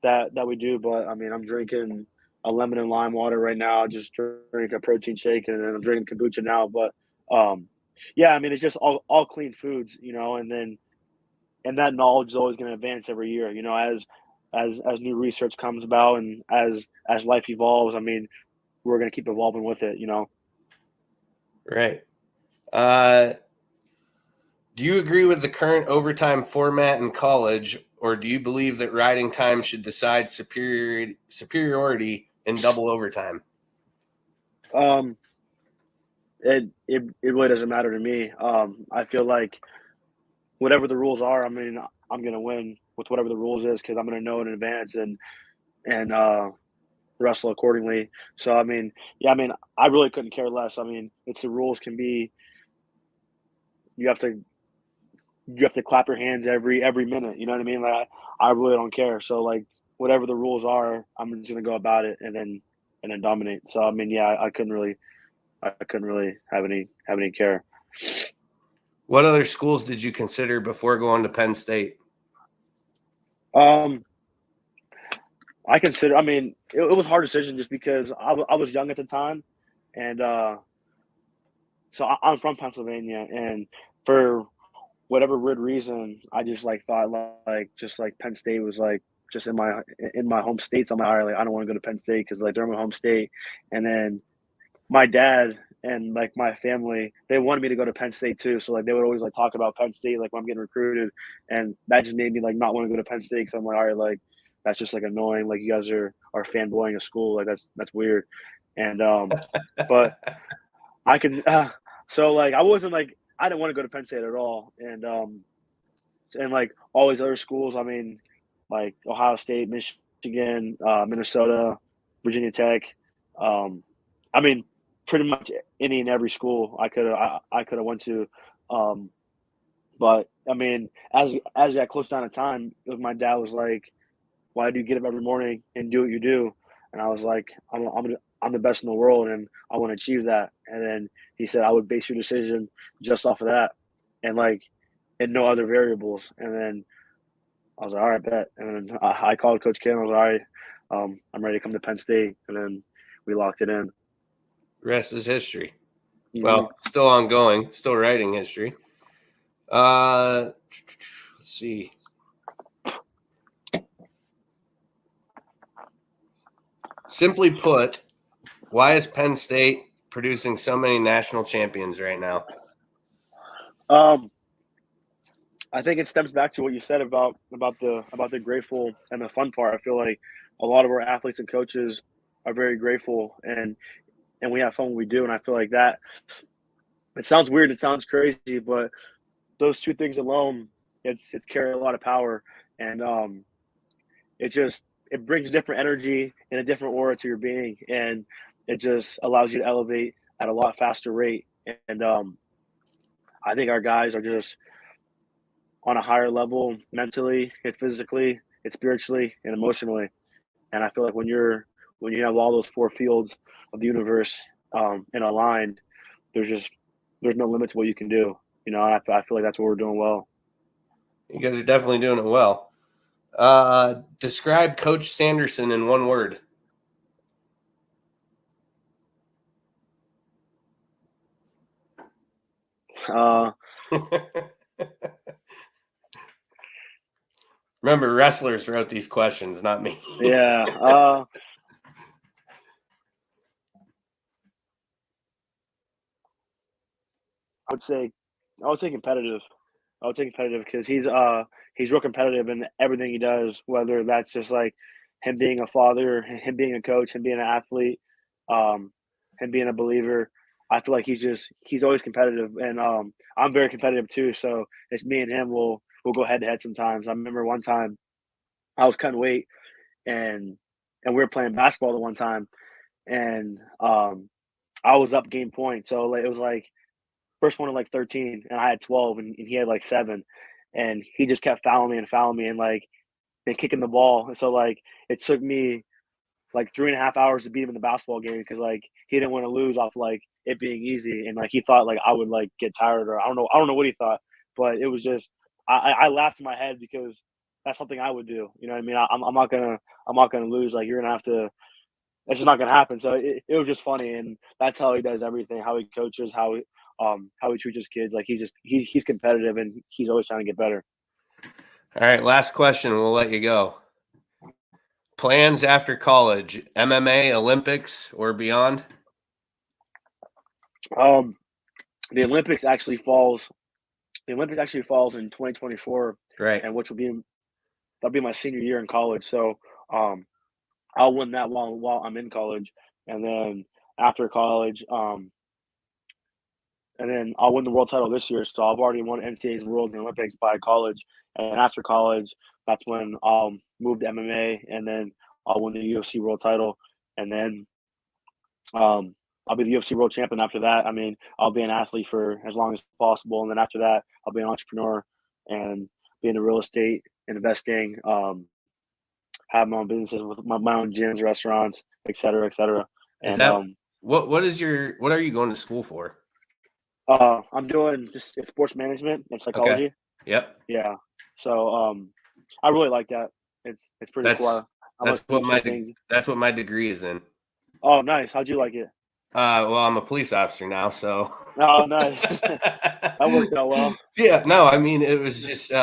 that we do, but I mean I'm drinking a lemon and lime water right now. I just drink a protein shake, and then I'm drinking kombucha now. But yeah, I mean it's just all clean foods, you know, and that knowledge is always going to advance every year, you know, as new research comes about and as life evolves. I mean, we're going to keep evolving with it, you know. Right. Do you agree with the current overtime format in college, or do you believe that riding time should decide superiority in double overtime? It really doesn't matter to me. I feel like whatever the rules are, I mean, I'm going to win with whatever the rules is, because I'm going to know in advance and wrestle accordingly. So I mean, yeah, I mean, I really couldn't care less. I mean, it's the rules can be. You have to clap your hands every minute. You know what I mean? Like I really don't care. So like whatever the rules are, I'm just gonna go about it and then dominate. So I mean, yeah, I couldn't really have any care. What other schools did you consider before going to Penn State? I consider. I mean, it was a hard decision just because I was young at the time, and so I'm from Pennsylvania, and for whatever weird reason, I just like thought like Penn State was like just in my home state. So I'm like, all right, like I don't want to go to Penn State because like they're my home state. And then my dad and like my family, they wanted me to go to Penn State too. So like they would always like talk about Penn State like when I'm getting recruited, and that just made me like not want to go to Penn State, because I'm like, all right, like that's just like annoying. Like you guys are fanboying a school. Like that's weird. And but I can so like I wasn't like I didn't want to go to Penn State at all. And like all these other schools, I mean, like Ohio State, Michigan, Minnesota, Virginia Tech. I mean, pretty much any and every school I could have went to. But I mean, as I got close down to time, my dad was like, "Why do you get up every morning and do what you do?" And I was like, "I'm the best in the world, and I want to achieve that." And then he said, "I would base your decision just off of that, and and no other variables." And then I was like, "All right, bet." And then I called Coach Ken. I was like, "All right, I'm ready to come to Penn State." And then we locked it in. Rest is history. Mhm. Well, still ongoing, still writing history. Let's see. Simply put, why is Penn State producing so many national champions right now? I think it stems back to what you said about the grateful and the fun part. I feel like a lot of our athletes and coaches are very grateful and we have fun when we do. And I feel like that it sounds weird, it sounds crazy, but those two things alone, it's carry a lot of power. And it brings different energy and a different aura to your being, and it just allows you to elevate at a lot faster rate. And I think our guys are just on a higher level mentally, and physically, and spiritually, and emotionally. And I feel like when you have all those four fields of the universe and aligned, there's no limit to what you can do. You know, I feel like that's what we're doing well. You guys are definitely doing it well. Describe Coach Sanderson in one word. Remember, wrestlers wrote these questions, not me. Yeah. I would say competitive. I would say competitive because he's real competitive in everything he does, whether that's just like him being a father, him being a coach, him being an athlete, him being a believer. I feel like he's always competitive, and I'm very competitive too. So it's me and him. We'll go head to head sometimes. I remember one time I was cutting weight, and we were playing basketball the one time, and I was up game point. So like, it was like first one at like 13, and I had 12, and he had like 7, and he just kept fouling me and kicking the ball. And so like it took me like 3.5 hours to beat him in the basketball game because like he didn't want to lose off like it being easy, and like he thought like I would like get tired, or I don't know what he thought, but it was just I laughed in my head because that's something I would do. You know what I mean? I'm not gonna lose. Like you're gonna have to. It's just not gonna happen. So it was just funny, and that's how he does everything. How he coaches, how he treats his kids. Like he's competitive, and he's always trying to get better. All right, last question. We'll let you go. Plans after college: MMA, Olympics, or beyond? The Olympics actually falls. The Olympics actually falls in 2024, right? And that'll be my senior year in college. So I'll win that while I'm in college, and then after college, and then I'll win the world title this year. So I've already won NCAA's World and Olympics by college, and after college, that's when I'll move to MMA, and then I'll win the UFC World title, and then I'll be the UFC World Champion after that. I mean, I'll be an athlete for as long as possible, and then after that, I'll be an entrepreneur and be into real estate, investing, have my own businesses with my own gyms, restaurants, et cetera, et cetera. Is that what are you going to school for? I'm doing just sports management and psychology. Okay. Yep. Yeah. So I really like that. It's pretty cool. That's what my degree is in. Oh, nice. How'd you like it? Well, I'm a police officer now, so. Oh, nice. That worked out well. Yeah. No, I mean, it was just in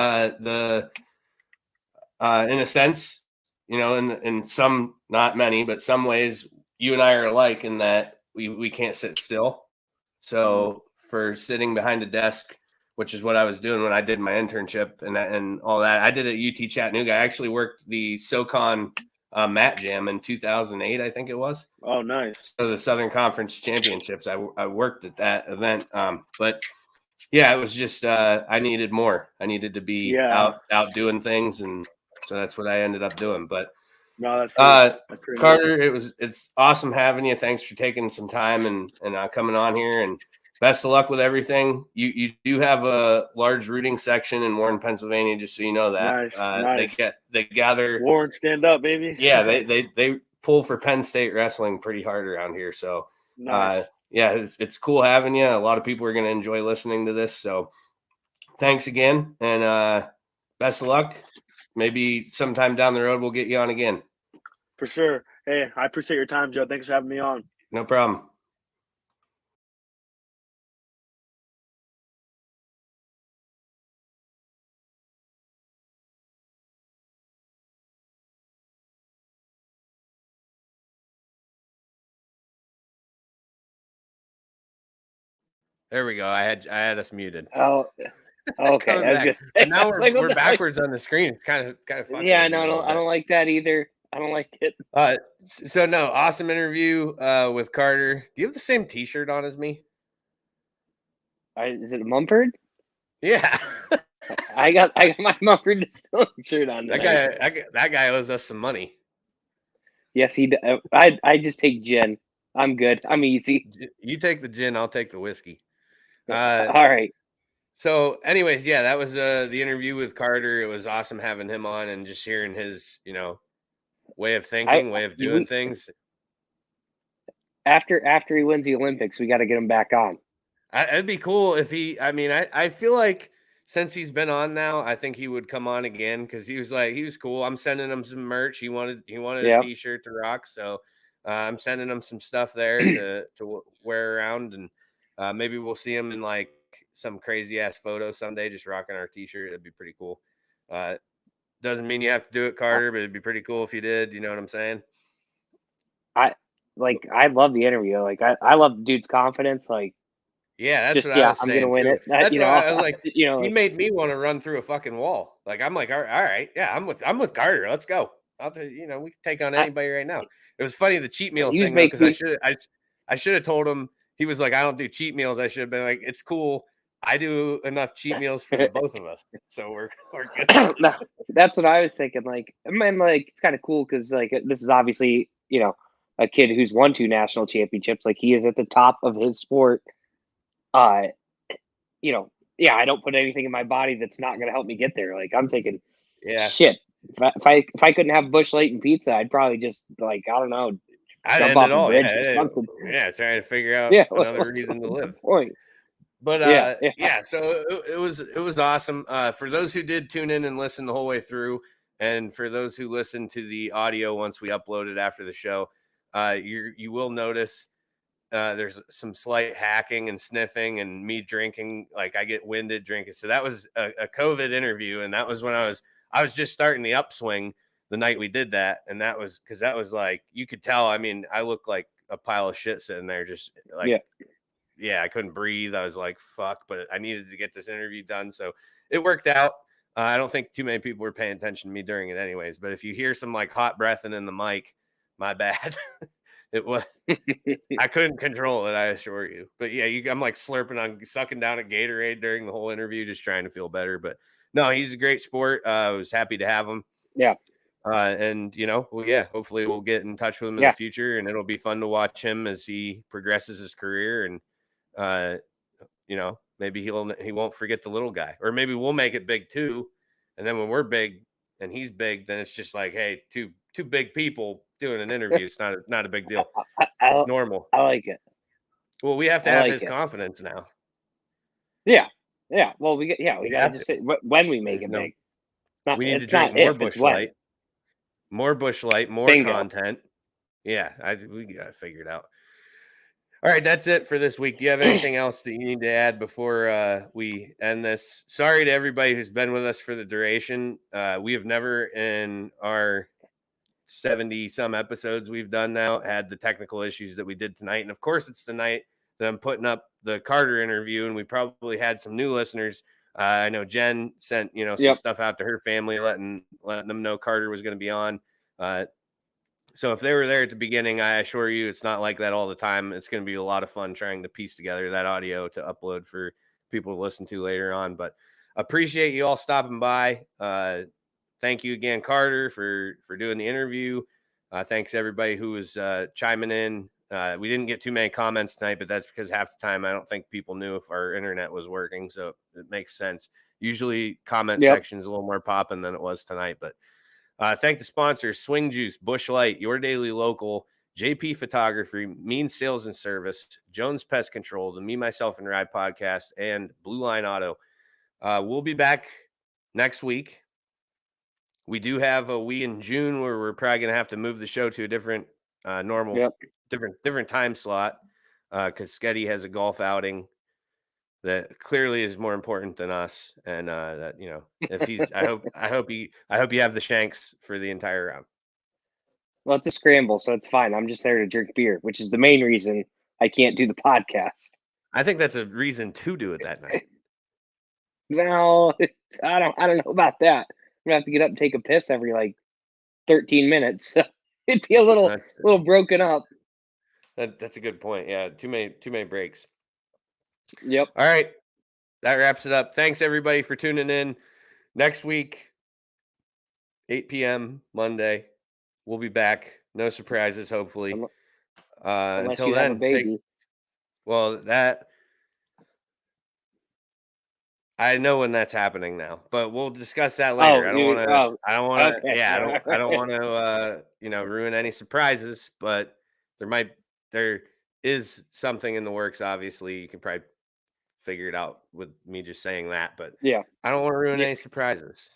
a sense, you know, in some, not many, but some ways, you and I are alike in that we can't sit still. So for sitting behind a desk which is what I was doing when I did my internship and all that. I did it at UT Chattanooga. I actually worked the SoCon Mat Jam in 2008, I think it was. Oh, nice. So the Southern Conference Championships. I worked at that event. But yeah, it was just I needed more. I needed to be out doing things, and so that's what I ended up doing. But no, that's pretty Carter, it's awesome having you. Thanks for taking some time and coming on here, and best of luck with everything. You do have a large rooting section in Warren, Pennsylvania, just so you know that. Nice. They gather. Warren, stand up, baby. Yeah, they pull for Penn State wrestling pretty hard around here. So nice. Yeah, it's cool having you. A lot of people are going to enjoy listening to this. So thanks again, and best of luck. Maybe sometime down the road we'll get you on again. For sure. Hey, I appreciate your time, Joe. Thanks for having me on. No problem. There we go. I had us muted. Oh, okay. I was gonna say, and now we're backwards on the screen. It's kind of funny. Yeah, no, I don't like that either. I don't like it. So no, awesome interview with Carter. Do you have the same T-shirt on as me? Is it Mumford? Yeah. I got my Mumford Distilling shirt on. That guy owes us some money. Yes, he. I just take gin. I'm good. I'm easy. You take the gin. I'll take the whiskey. All right. So, anyways, yeah, that was the interview with Carter. It was awesome having him on and just hearing his, way of thinking, way of doing things. After he wins the Olympics, we got to get him back on. It'd be cool if he. I mean, I feel like since he's been on now, I think he would come on again because he was cool. I'm sending him some merch. He wanted a T-shirt to rock, so I'm sending him some stuff there to wear around, and maybe we'll see him in like some crazy ass photo someday, just rocking our T-shirt. It'd be pretty cool. Doesn't mean you have to do it, Carter, but it'd be pretty cool if you did. You know what I'm saying? I love the interview. Like I love the dude's confidence. Like, yeah, that's what I was saying. I'm gonna win it. That's what I was like. He made me want to run through a fucking wall. Like I'm like, all right, yeah, I'm with Carter. Let's go. We can take on anybody right now. It was funny the cheat meal thing because I should have told him. He was like, I don't do cheat meals. I should have been like, it's cool. I do enough cheat meals for the both of us, so we're good. No, that's what I was thinking. Like, it's kind of cool because like this is obviously a kid who's won 2 national championships. Like he is at the top of his sport. I don't put anything in my body that's not going to help me get there. Like I'm thinking, shit. If I couldn't have Busch Light and pizza, I'd probably just like I don't know. I'd end it all. Yeah, trying to figure out another reason to live. Point. But so it was awesome. For those who did tune in and listen the whole way through, and for those who listened to the audio once we uploaded after the show, you will notice there's some slight hacking and sniffing and me drinking. Like I get winded drinking. So that was a COVID interview, and that was when I was just starting the upswing the night we did that, and that was because that was like you could tell. I mean, I looked like a pile of shit sitting there, just like I couldn't breathe. I was like, fuck, but I needed to get this interview done, so it worked out. I don't think too many people were paying attention to me during it, anyways. But if you hear some like hot breathing in the mic, my bad. It was I couldn't control it, I assure you. But yeah, I'm like sucking down a Gatorade during the whole interview, just trying to feel better. But no, he's a great sport. I was happy to have him. Yeah. And hopefully we'll get in touch with him in the future, and it'll be fun to watch him as he progresses his career. And maybe he won't forget the little guy, or maybe we'll make it big too. And then when we're big and he's big, then it's just like, hey, two big people doing an interview. It's not a big deal. It's normal. I like it. Well, we have to have his confidence now. Yeah. Yeah. Well, we gotta just say when we make it big. We need to drink more Busch Light. More Busch Light, more content. Yeah, we got to figure it out. All right, that's it for this week. Do you have anything else that you need to add before we end this? Sorry to everybody who's been with us for the duration. We have never in our 70 some episodes we've done now had the technical issues that we did tonight. And of course, it's the night them putting up the Carter interview, and we probably had some new listeners. I know Jen sent, some stuff out to her family, letting them know Carter was going to be on. So if they were there at the beginning, I assure you it's not like that all the time. It's going to be a lot of fun trying to piece together that audio to upload for people to listen to later on. But appreciate you all stopping by. Thank you again, Carter, for doing the interview. Thanks everybody who was chiming in. We didn't get too many comments tonight, but that's because half the time I don't think people knew if our internet was working. So it makes sense. Usually comment section is a little more popping than it was tonight, but thank the sponsors: Swing Juice, Bush Light, Your Daily Local, JP Photography, Mean Sales and Service, Jones Pest Control, the Me, Myself, and Ride podcast, and Blue Line Auto. We'll be back next week. We do have a week in June where we're probably going to have to move the show to a different different time slot because Sketty has a golf outing that clearly is more important than us. And that, if he's, I hope you have the shanks for the entire round. Well, it's a scramble, so it's fine. I'm just there to drink beer, which is the main reason I can't do the podcast. I think that's a reason to do it that night. No, I don't know about that. I'm gonna have to get up and take a piss every 13 minutes. So it'd be a little broken up. That's a good point. Yeah, too many breaks. Yep. All right. That wraps it up. Thanks everybody for tuning in. Next week, 8 p.m. Monday, we'll be back. No surprises, hopefully. Until then, I know when that's happening now, but we'll discuss that later. I don't want to ruin any surprises, but there is something in the works. Obviously, you can probably figure it out with me just saying that, but yeah, I don't want to ruin any surprises.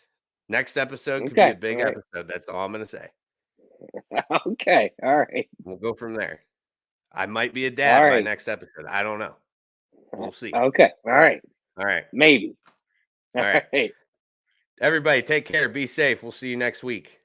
Next episode could be a big episode. That's all I'm going to say. Okay. All right. We'll go from there. I might be a dad by next episode. I don't know. We'll see. Okay. All right. Maybe. All right. Everybody take care. Be safe. We'll see you next week.